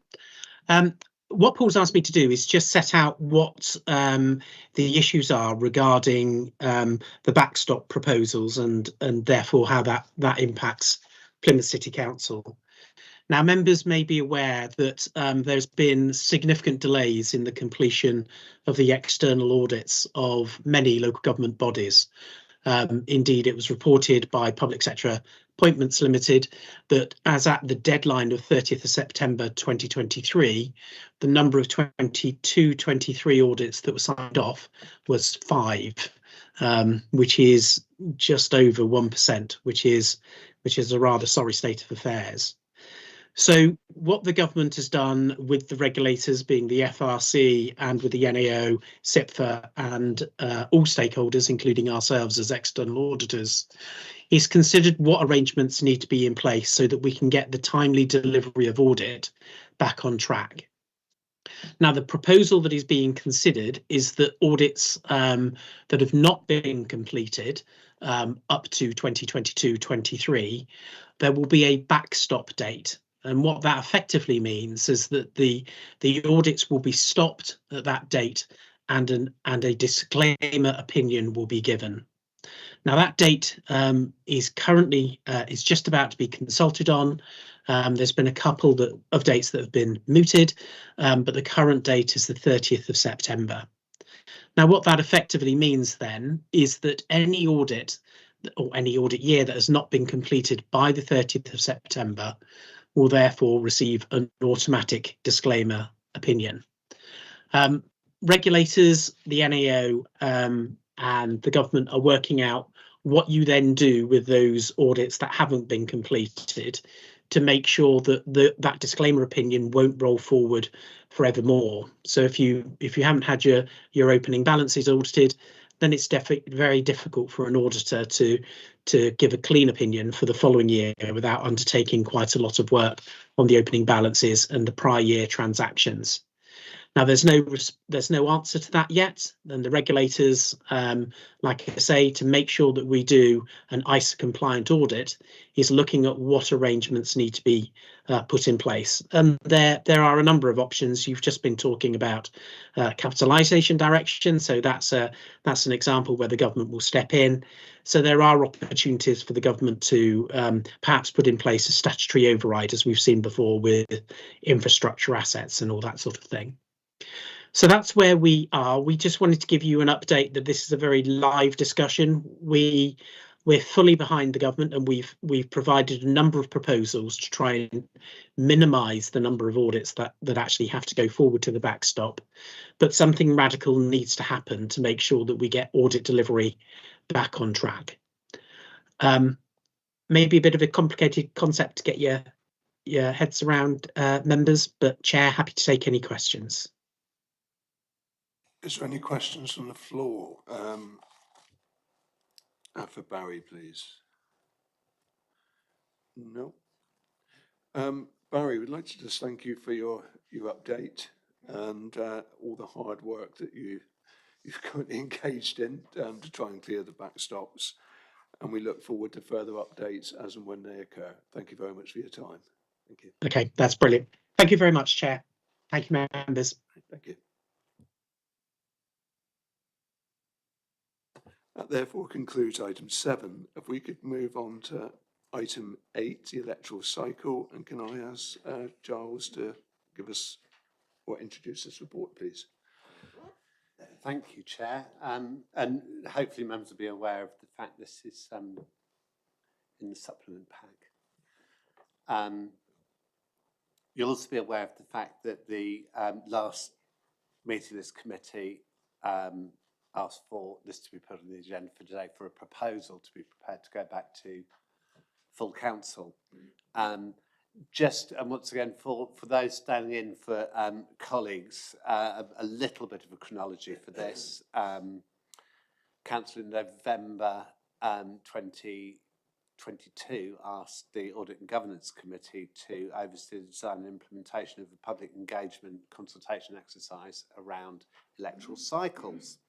What Paul's asked me to do is just set out what the issues are regarding the backstop proposals and therefore how that impacts Plymouth City Council. Now, members may be aware that there's been significant delays in the completion of the external audits of many local government bodies. Indeed, it was reported by Public Sector Appointments Limited that as at the deadline of 30th of September 2023, the number of 22-23 audits that were signed off was 5, which is just over 1%, which is a rather sorry state of affairs. So what the government has done with the regulators being the FRC and with the NAO, SIPFA and all stakeholders, including ourselves as external auditors, is considered what arrangements need to be in place so that we can get the timely delivery of audit back on track. Now, the proposal that is being considered is that audits that have not been completed up to 2022-23, there will be a backstop date. And what that effectively means is that the audits will be stopped at that date and a disclaimer opinion will be given. Now that date is currently is just about to be consulted on. There's been a couple of dates that have been mooted, but the current date is the 30th of September. Now what that effectively means then is that any audit or any audit year that has not been completed by the 30th of September will therefore receive an automatic disclaimer opinion. Regulators, the NAO and the government are working out what you then do with those audits that haven't been completed to make sure that that disclaimer opinion won't roll forward forevermore. So if you haven't had your opening balances audited, then it's very difficult for an auditor to give a clean opinion for the following year without undertaking quite a lot of work on the opening balances and the prior year transactions. Now, there's no answer to that yet. And the regulators, like I say, to make sure that we do an ISA compliant audit is looking at what arrangements need to be put in place. And there are a number of options. You've just been talking about capitalisation direction. So that's an example where the government will step in. So there are opportunities for the government to perhaps put in place a statutory override, as we've seen before with infrastructure assets and all that sort of thing. So that's where we are. We just wanted to give you an update that this is a very live discussion. We're fully behind the government, and we've provided a number of proposals to try and minimise the number of audits that actually have to go forward to the backstop. But something radical needs to happen to make sure that we get audit delivery back on track. Maybe a bit of a complicated concept to get your your heads around, members, but Chair, happy to take any questions. Is there any questions from the floor? For Barry, please. No. Barry, we'd like to just thank you for your update and all the hard work that you've currently engaged in to try and clear the backstops. And we look forward to further updates as and when they occur. Thank you very much for your time. Thank you. Okay, that's brilliant. Thank you very much, Chair. Thank you, members. Thank you. That therefore concludes item 7. If we could move on to item 8, the electoral cycle, and can I ask Giles to give us or introduce this report, please? Thank you, Chair. And hopefully members will be aware of the fact this is in the supplement pack. You'll also be aware of the fact that the last meeting of this committee asked for this to be put on the agenda for today for a proposal to be prepared to go back to full council. Just and once again for those standing in for colleagues, a little bit of a chronology for this. Council in November 2022 asked the Audit and Governance Committee to oversee the design and implementation of a public engagement consultation exercise around electoral cycles.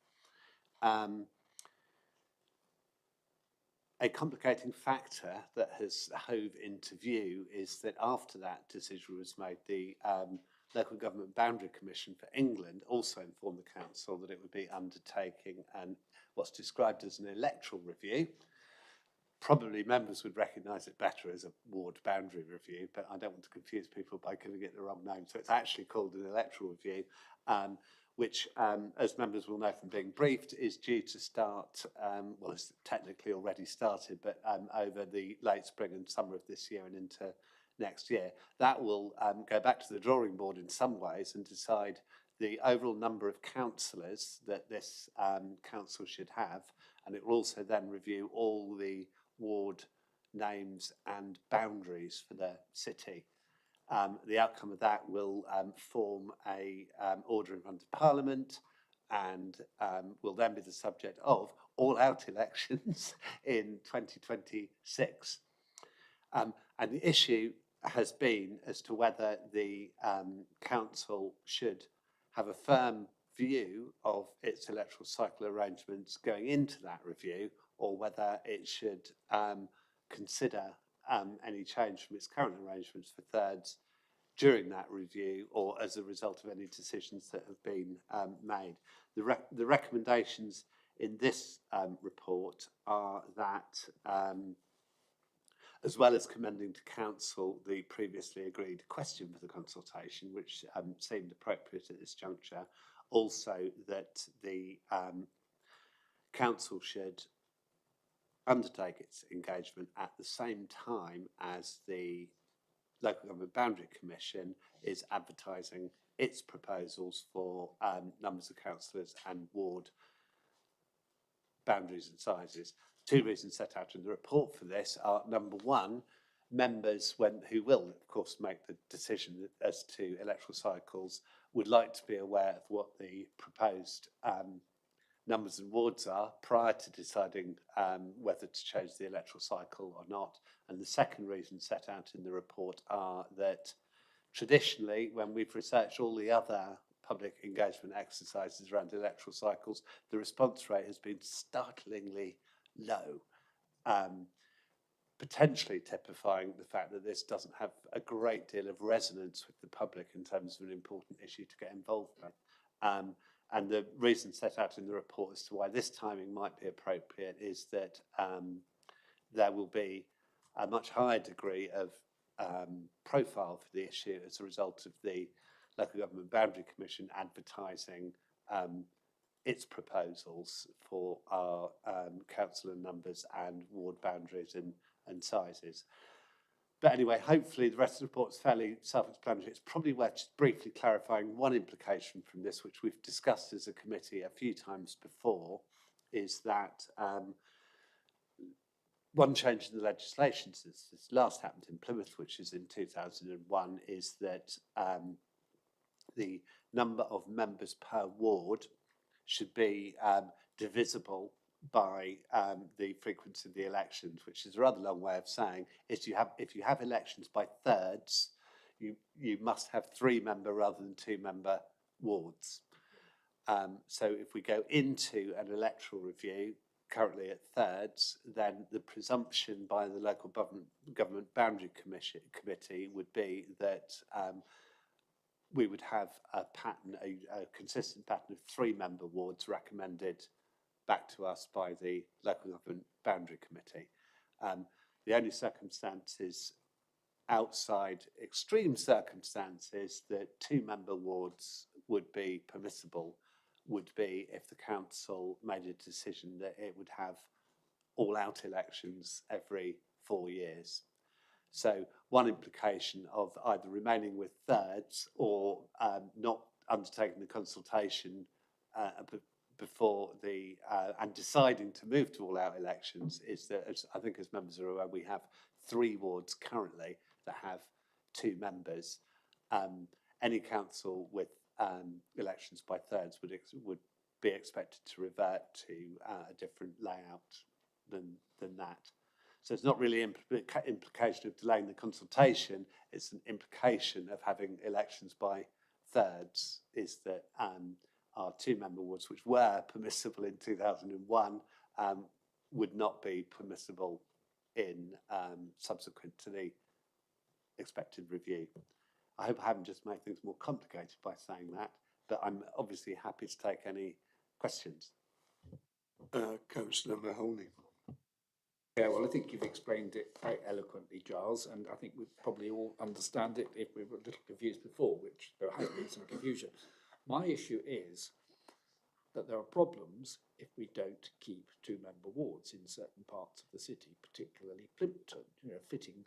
A complicating factor that has hove into view is that after that decision was made, the Local Government Boundary Commission for England also informed the council that it would be undertaking what's described as an electoral review. Probably members would recognise it better as a ward boundary review, but I don't want to confuse people by giving it the wrong name. So it's actually called an electoral review, which, as members will know from being briefed, is due to start, well, it's technically already started, but over the late spring and summer of this year and into next year. That will go back to the drawing board in some ways and decide the overall number of councillors that this council should have, and it will also then review all the ward names and boundaries for the city. The outcome of that will form a order in front of Parliament and will then be the subject of all-out elections in 2026. And the issue has been as to whether the council should have a firm view of its electoral cycle arrangements going into that review, or whether it should consider any change from its current arrangements for thirds during that review, or as a result of any decisions that have been made. The recommendations in this report are that, as well as commending to council the previously agreed question for the consultation, which seemed appropriate at this juncture, also that the council should undertake its engagement at the same time as the Local Government Boundary Commission is advertising its proposals for numbers of councillors and ward boundaries and sizes. Two reasons set out in the report for this are, number one, members who will, of course, make the decision as to electoral cycles would like to be aware of what the proposed numbers and wards are prior to deciding whether to change the electoral cycle or not. And the second reason set out in the report are that traditionally, when we've researched all the other public engagement exercises around electoral cycles, the response rate has been startlingly low, potentially typifying the fact that this doesn't have a great deal of resonance with the public in terms of an important issue to get involved with. And the reason set out in the report as to why this timing might be appropriate is that there will be a much higher degree of profile for the issue as a result of the Local Government Boundary Commission advertising its proposals for our councillor numbers and ward boundaries and sizes. But anyway, hopefully the rest of the report is fairly self-explanatory. It's probably worth just briefly clarifying one implication from this, which we've discussed as a committee a few times before, is that one change in the legislation since this last happened in Plymouth, which is in 2001, is that the number of members per ward should be divisible by the frequency of the elections, which is a rather long way of saying is if you have elections by thirds, you must have 3-member rather than 2-member wards. So if we go into an electoral review currently at thirds, then the presumption by the local government boundary committee would be that we would have a pattern, a consistent pattern of 3-member wards recommended back to us by the local government boundary committee. The only circumstances outside extreme circumstances that 2-member wards would be permissible would be if the council made a decision that it would have all-out elections every 4 years. So one implication of either remaining with thirds or not undertaking the consultation before the and deciding to move to all-out elections is that, as I think as members are aware, we have 3 wards currently that have 2 members. Any council with elections by thirds would be expected to revert to a different layout than that. So it's not really implication of delaying the consultation, it's an implication of having elections by thirds, is that our 2-member wards, which were permissible in 2001, would not be permissible in subsequent to the expected review. I hope I haven't just made things more complicated by saying that, but I'm obviously happy to take any questions. Councillor Mahoney. Yeah, well, I think you've explained it very eloquently, Giles, and I think we probably all understand it if we were a little confused before, which there has been some confusion. My issue is that there are problems if we don't keep 2-member wards in certain parts of the city, particularly Plympton. You know, fitting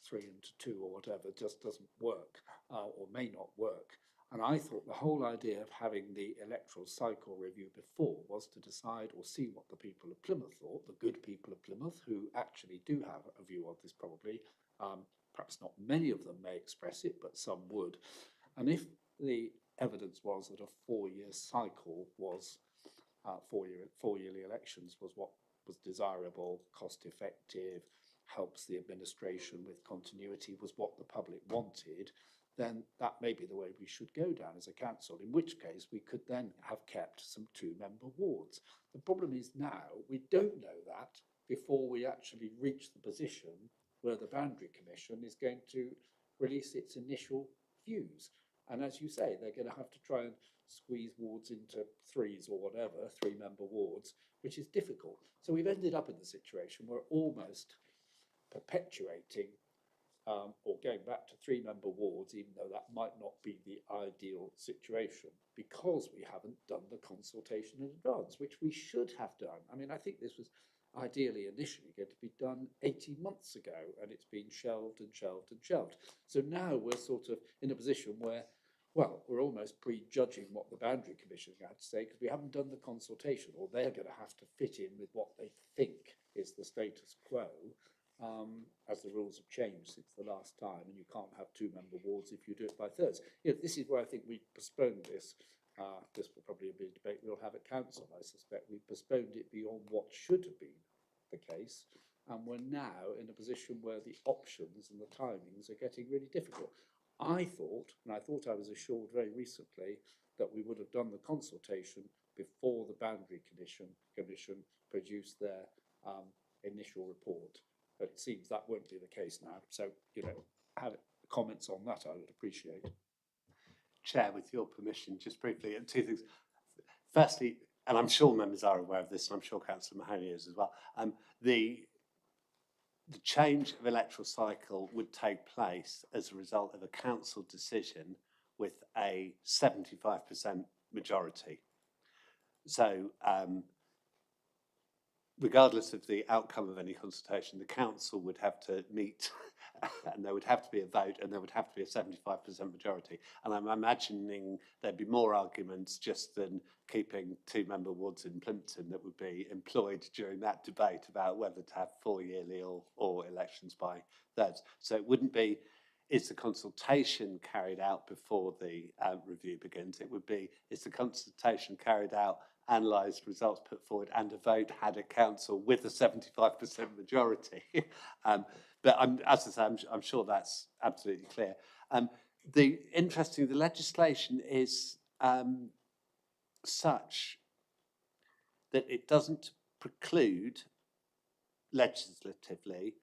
3 into 2 or whatever just doesn't work, or may not work. And I thought the whole idea of having the electoral cycle review before was to decide or see what the people of Plymouth thought, the good people of Plymouth, who actually do have a view of this probably. Perhaps not many of them may express it, but some would. And if the evidence was that a 4-year cycle was, 4-yearly elections was what was desirable, cost effective, helps the administration with continuity, was what the public wanted, then that may be the way we should go down as a council, in which case we could then have kept some 2-member wards. The problem is now we don't know that before we actually reach the position where the Boundary Commission is going to release its initial views. And as you say, they're going to have to try and squeeze wards into 3s or whatever, 3-member wards, which is difficult. So we've ended up in the situation where almost perpetuating or going back to 3-member wards, even though that might not be the ideal situation, because we haven't done the consultation in advance, which we should have done. I mean, I think this was ideally initially going to be done 18 months ago, and it's been shelved and shelved and shelved. So now we're sort of in a position where, well, we're almost prejudging what the Boundary Commission had to say because we haven't done the consultation, or they're going to have to fit in with what they think is the status quo. As the rules have changed since the last time, and you can't have 2-member wards if you do it by thirds. You know, this is where I think we postponed this. This will probably be a debate we'll have at council, I suspect. We postponed it beyond what should have been the case, and we're now in a position where the options and the timings are getting really difficult. I thought, and I thought I was assured very recently, that we would have done the consultation before the Boundary Commission produced their initial report. But it seems that won't be the case now. So, you know, have comments on that I would appreciate. Chair, with your permission, just briefly, 2 things. Firstly, and I'm sure members are aware of this, and I'm sure Councillor Mahoney is as well, the change of electoral cycle would take place as a result of a council decision with a 75% majority. So regardless of the outcome of any consultation, the council would have to meet and there would have to be a vote and there would have to be a 75% majority. And I'm imagining there'd be more arguments just than keeping 2-member wards in Plimpton that would be employed during that debate about whether to have 4 yearly or elections by thirds. So it wouldn't be, is the consultation carried out before the review begins? It would be, is the consultation carried out, analysed, results put forward, and a vote had a council with a 75% majority? But as I say, I'm sure that's absolutely clear. The legislation is such that it doesn't preclude legislatively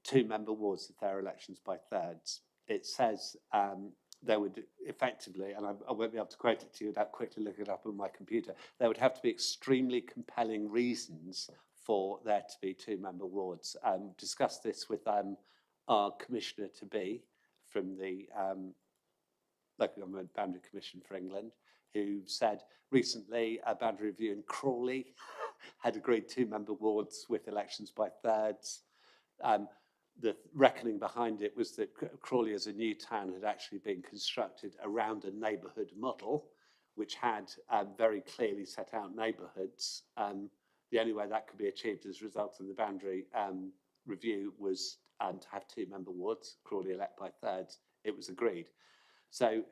2-member wards if they're elections by thirds. It says there would effectively, and I won't be able to quote it to you without quickly looking it up on my computer, there would have to be extremely compelling reasons for there to be 2-member wards. Discussed this with our commissioner-to-be from the Local Government Boundary Commission for England, who said recently a boundary review in Crawley had agreed 2-member wards with elections by thirds. The reckoning behind it was that Crawley as a new town had actually been constructed around a neighbourhood model, which had very clearly set out neighbourhoods. The only way that could be achieved as a result of the boundary review was to have 2-member wards, Crawley elect by thirds. It was agreed. So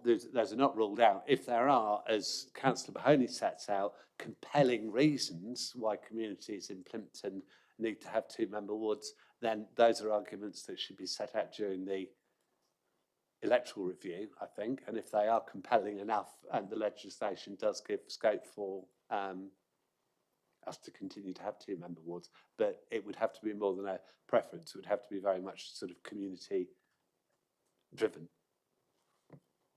those are not ruled out. If there are, as Councillor Mahoney sets out, compelling reasons why communities in Plimpton need to have 2-member wards, then those are arguments that should be set out during the electoral review, I think. And if they are compelling enough and the legislation does give scope for us to continue to have 2-member wards, but it would have to be more than a preference. It would have to be very much sort of community driven.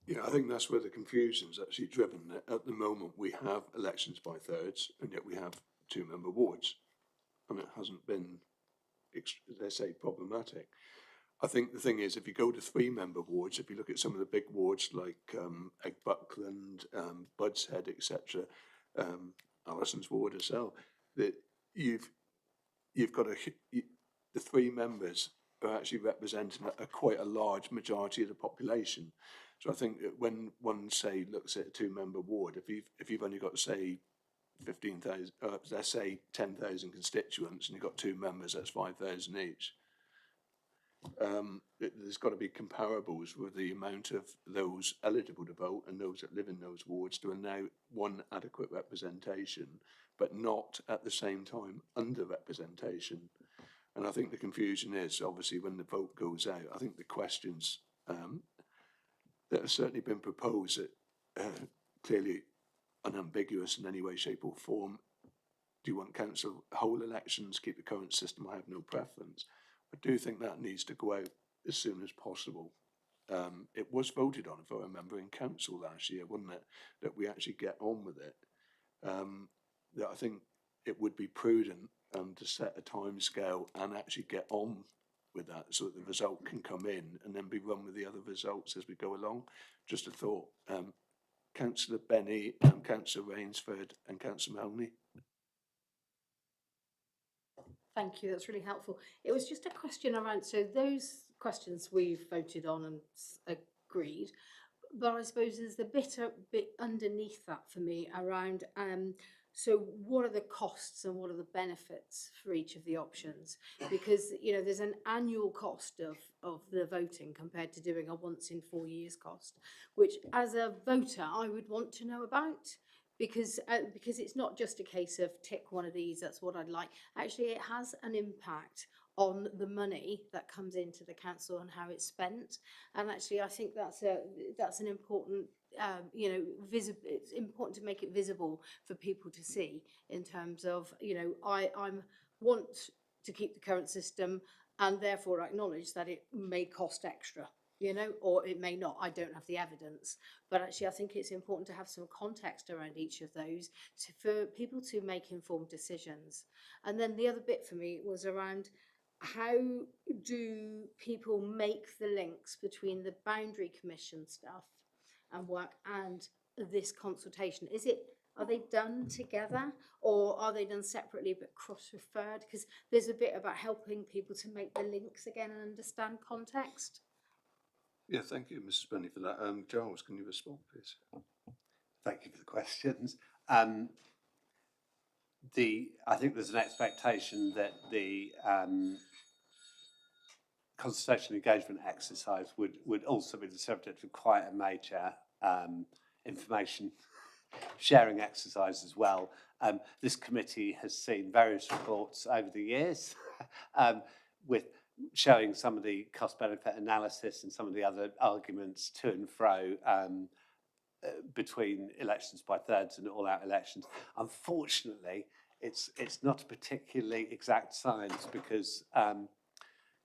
Yeah, I think that's where the confusion's actually driven. At the moment, we have elections by thirds, and yet we have 2-member wards, and it hasn't been, let's say, problematic. I think the thing is, if you go to 3-member wards, if you look at some of the big wards like Buckland, Budshead, etc., Alison's ward as well, that you've got the 3 members are actually representing quite a large majority of the population. So I think that when one, say, looks at a 2-member ward, if you've only got, say, 15,000, let's say 10,000 constituents, and you've got 2 members, that's 5,000 each. There's got to be comparables with the amount of those eligible to vote and those that live in those wards to allow one adequate representation, but not at the same time under-representation. And I think the confusion is, obviously, when the vote goes out, I think the questions that have certainly been proposed that clearly unambiguous in any way, shape or form. Do you want council whole elections, keep the current system? I have no preference. I do think that needs to go out as soon as possible. It was voted on, if I remember, in council last year, wasn't it, that we actually get on with it. That I think it would be prudent to set a time scale and actually get on with that so that the result can come in and then be run with the other results as we go along. Just a thought. Councillor Benny, Councillor Rainsford and Councillor Mahoney. Thank you, that's really helpful. It was just a question around, so those questions we've voted on and agreed, but I suppose there's the bit underneath that for me around, so what are the costs and what are the benefits for each of the options? Because, you know, there's an annual cost of the voting compared to doing a once in 4 years cost, which as a voter, I would want to know about. Because it's not just a case of tick one of these, that's what I'd like. Actually, it has an impact on the money that comes into the council and how it's spent. And actually, I think that's an important, you know, it's important to make it visible for people to see in terms of, you know, I want to keep the current system and therefore acknowledge that it may cost extra. You know, or it may not. I don't have the evidence, but actually I think it's important to have some context around each of those for people to make informed decisions. And then the other bit for me was around how do people make the links between the boundary commission stuff and work and this consultation? Is it are they done together or are they done separately but cross-referred? Because there's a bit about helping people to make the links again and understand context. Yeah, thank you, Mrs. Benny, for that. Giles, can you respond, please? Thank you for the questions. I think there's an expectation that the consultation engagement exercise would also be the subject of quite a major information sharing exercise as well. This committee has seen various reports over the years with showing some of the cost benefit analysis and some of the other arguments to and fro between elections by thirds and all-out elections. Unfortunately, it's not a particularly exact science because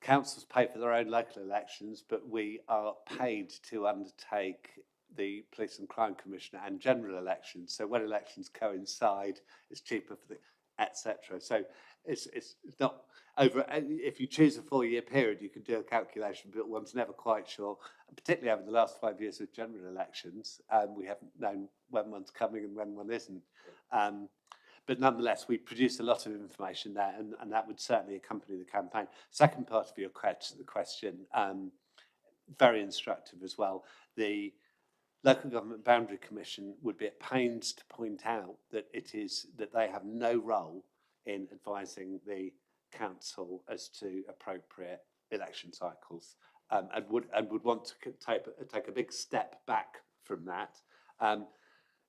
councils pay for their own local elections, but we are paid to undertake the Police and Crime Commissioner and general elections. So when elections coincide, it's cheaper for the etc. So it's not over. If you choose a 4-year period, you can do a calculation, but one's never quite sure. Particularly over the last 5 years with general elections, we haven't known when one's coming and when one isn't. But nonetheless, we produce a lot of information there, and that would certainly accompany the campaign. Second part of your question, very instructive as well. The Local Government Boundary Commission would be at pains to point out that they have no role in advising the council as to appropriate election cycles, and would want to take a big step back from that.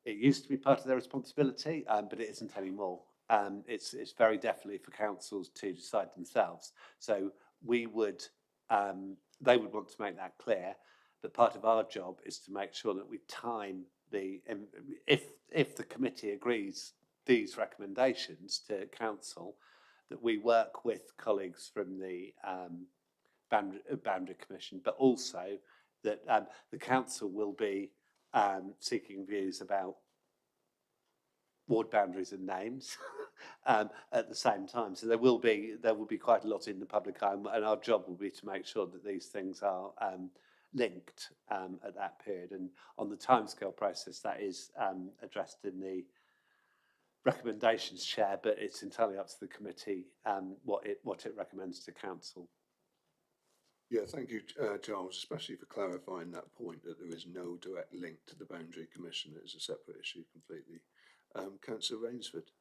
It used to be part of their responsibility, but it isn't anymore. It's very definitely for councils to decide themselves. So they would want to make that clear. But part of our job is to make sure that we time if the committee agrees these recommendations to council, that we work with colleagues from the Boundary Commission, but also that the council will be seeking views about ward boundaries and names at the same time. So there will be quite a lot in the public eye, and our job will be to make sure that these things are linked at that period. And on the timescale process, that is addressed in the recommendations chair, but it's entirely up to the committee what it recommends to council. Yeah, thank you, Giles, especially for clarifying that point that there is no direct link to the Boundary Commission. It is a separate issue completely. Councillor Rainsford.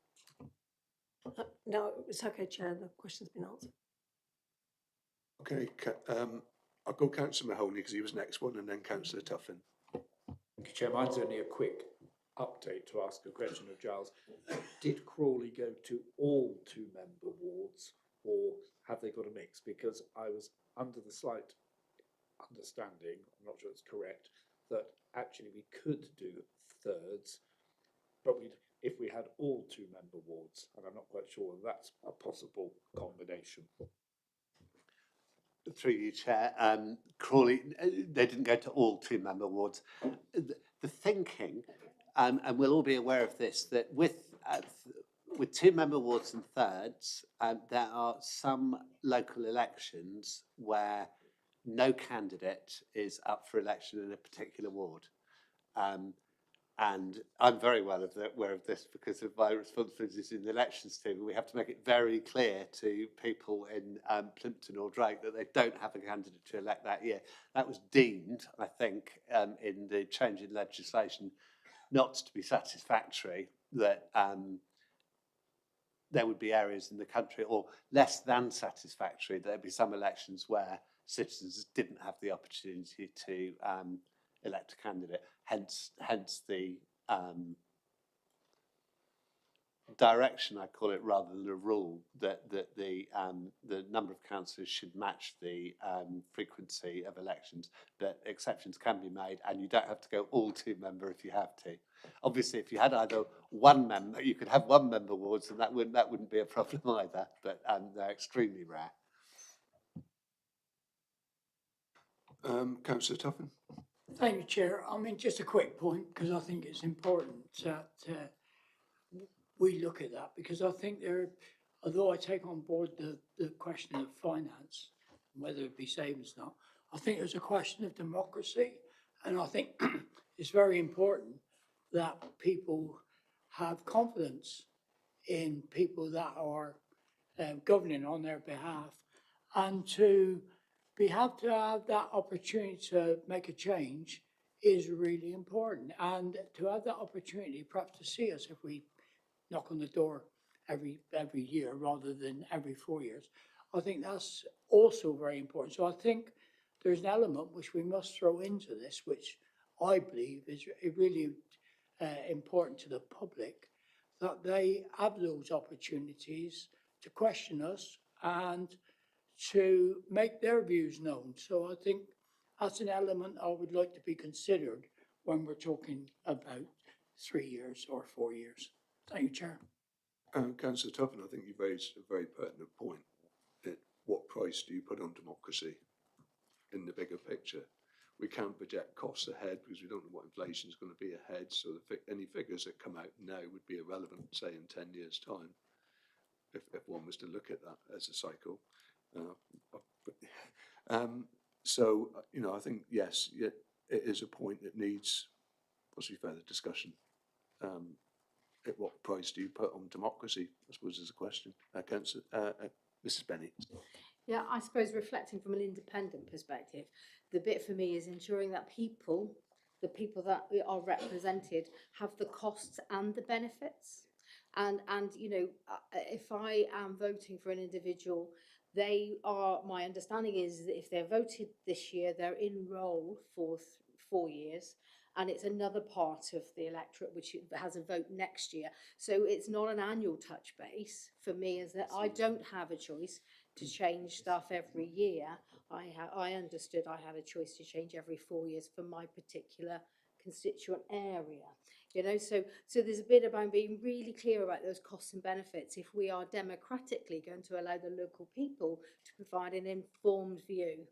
No, it's okay, Chair. The question's been answered. Okay, I'll go Councillor Mahoney because he was next one, and then Councillor Tuffin. Thank you, Chair. Mine's only a quick update to ask a question of Giles. Did Crawley go to all 2-member wards, or have they got a mix? Because I was under the slight understanding, I'm not sure it's correct, that actually we could do thirds, but if we had all 2-member wards, and I'm not quite sure that's a possible combination. Through you, Chair, Crawley, they didn't go to all 2-member wards. The thinking, and we'll all be aware of this, that with 2-member wards and thirds, there are some local elections where no candidate is up for election in a particular ward. And I'm very well aware of this because of my responsibilities in the elections team. We have to make it very clear to people in Plymouth or Drake that they don't have a candidate to elect that year. That was deemed, I think, in the change in legislation, not to be satisfactory, that there would be areas in the country, or less than satisfactory, there'd be some elections where citizens didn't have the opportunity to elect a candidate. Hence the direction, I call it, rather than a rule, that the number of councillors should match the frequency of elections. But exceptions can be made, and you don't have to go all 2-member if you have to. Obviously, if you had either one member, you could have 1-member wards, and that wouldn't be a problem either. But they're extremely rare. Councillor Tuffin. Thank you, Chair. I mean, just a quick point, because I think it's important that we look at that, because I think although I take on board the question of finance, whether it be savings or not, I think there's a question of democracy, and I think it's very important that people have confidence in people that are governing on their behalf, and to have that opportunity to make a change is really important, and to have that opportunity perhaps to see us if we knock on the door every year rather than every 4 years. I think that's also very important. So I think there's an element which we must throw into this, which I believe is really important to the public, that they have those opportunities to question us and to make their views known. So I think that's an element I would like to be considered when we're talking about 3 years or 4 years. Thank you, Chair. Councillor Tuffin, I think you raised a very pertinent point. What price do you put on democracy in the bigger picture? We can't project costs ahead because we don't know what inflation is going to be ahead. So any figures that come out now would be irrelevant, say, in 10 years' time, if one was to look at that as a cycle. So, you know, I think, yes, it is a point that needs possibly further discussion. At what price do you put on democracy, I suppose, is a question. Mrs. Bennett. Yeah, I suppose reflecting from an independent perspective, the bit for me is ensuring that the people that are represented, have the costs and the benefits. And you know, if I am voting for an individual, my understanding is that if they're voted this year, they're in role for 4 years. And it's another part of the electorate which has a vote next year. So it's not an annual touch base for me, is that I don't have a choice to change stuff every year. I understood I had a choice to change every 4 years for my particular constituent area. You know, so there's a bit about being really clear about those costs and benefits if we are democratically going to allow the local people to provide an informed view.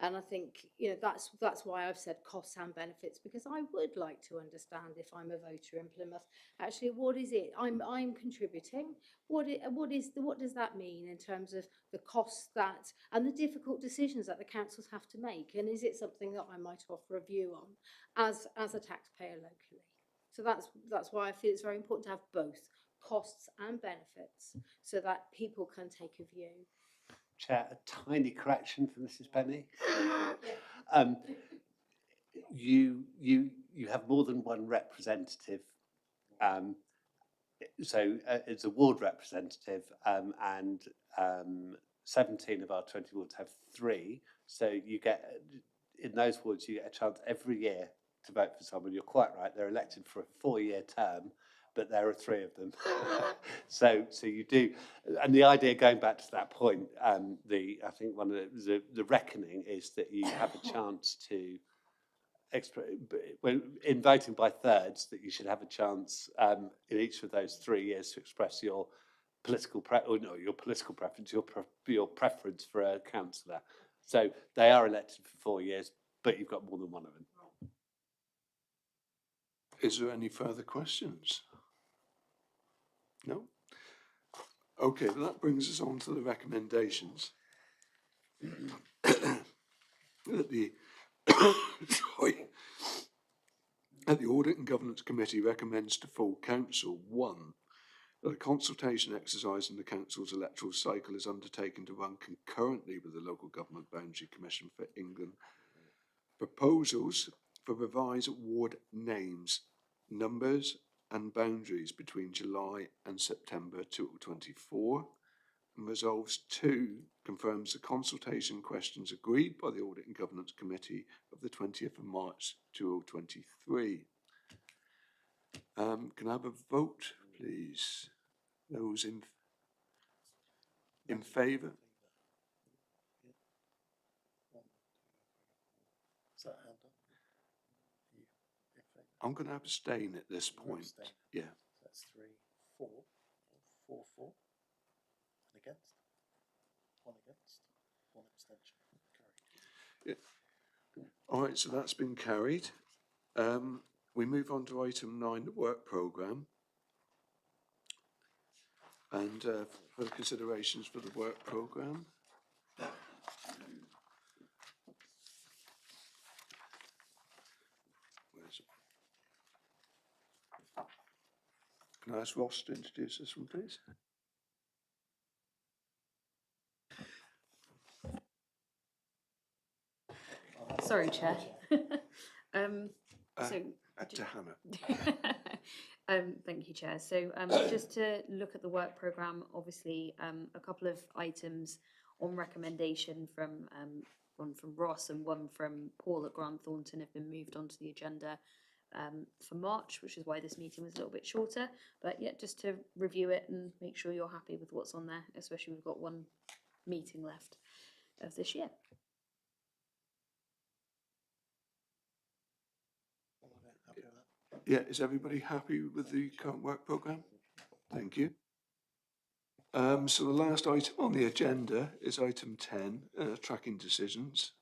And I think, you know, that's why I've said costs and benefits, because I would like to understand, if I'm a voter in Plymouth, actually what is it I'm contributing? What does that mean in terms of the costs that and the difficult decisions that the councils have to make? And is it something that I might offer a view on as a taxpayer locally? So that's why I feel it's very important to have both costs and benefits, so that people can take a view. Chair, a tiny correction for Mrs. Penny. You have more than one representative. So it's a ward representative, and 17 of our 20 wards have 3. So you get, in those wards, you get a chance every year to vote for someone. You're quite right, they're elected for a 4-year term, but there are 3 of them. so you do, and the idea, going back to that point, I think one of the reckoning is that you have a chance to, when in voting by thirds, that you should have a chance in each of those 3 years to express your political preference, your preference for a councillor. So they are elected for 4 years, but you've got more than one of them. Is there any further questions? No? Okay, well, that brings us on to the recommendations. The Audit and Governance Committee recommends to full council, 1, that a consultation exercise in the council's electoral cycle is undertaken to run concurrently with the Local Government Boundary Commission for England proposals for revised ward names, numbers and boundaries between July and September 2024, and resolves 2, confirms the consultation questions agreed by the Audit and Governance Committee of the 20th of March 2023. Can I have a vote, please? Those in favour? I'm going to abstain at this point. Yeah. That's 3, 4, 4, 4. And against? 1 against, 1 abstention. Carried. Yeah. All right, so that's been carried. We move on to item 9, the work programme. And further considerations for the work programme. Can Can I ask Ross to introduce this one, please? Sorry, Chair. So To Hannah. Thank you, Chair. So just to look at the work programme, obviously a couple of items on recommendation from one from Ross and one from Paul at Grant Thornton have been moved onto the agenda for March, which is why this meeting was a little bit shorter. But yeah, just to review it and make sure you're happy with what's on there, especially we've got one meeting left of this year. Happy with that? Yeah, is everybody happy with the current work programme? Thank you. So the last item on the agenda is item 10, tracking decisions.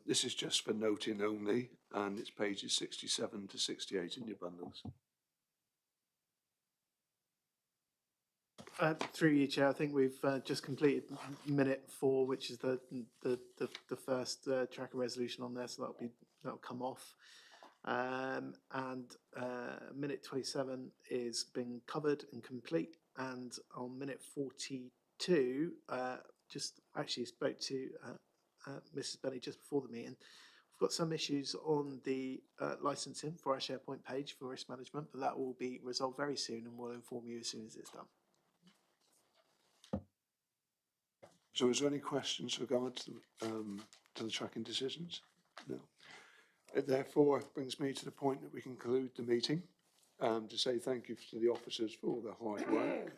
This is just for noting only, and it's pages 67 to 68 in your bundles. Through you, Chair, I think we've just completed minute 4, which is the first tracker resolution on there, so that'll come off. And minute 27 is being covered and complete. And on minute 42, just actually spoke to Mrs. Benny just before the meeting. We've got some issues on the licensing for our SharePoint page for risk management, but that will be resolved very soon, and we'll inform you as soon as it's done. So is there any questions regards to the tracking decisions? No. It therefore brings me to the point that we conclude the meeting, to say thank you to the officers for all their hard work.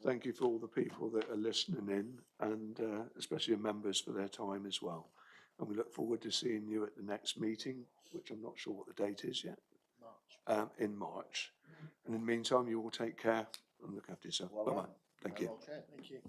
Thank you for all the people that are listening in, and especially the members for their time as well. And we look forward to seeing you at the next meeting, which I'm not sure what the date is yet. March. In March. And in the meantime, you all take care and look after yourself. Bye-bye. Thank you. Thank you.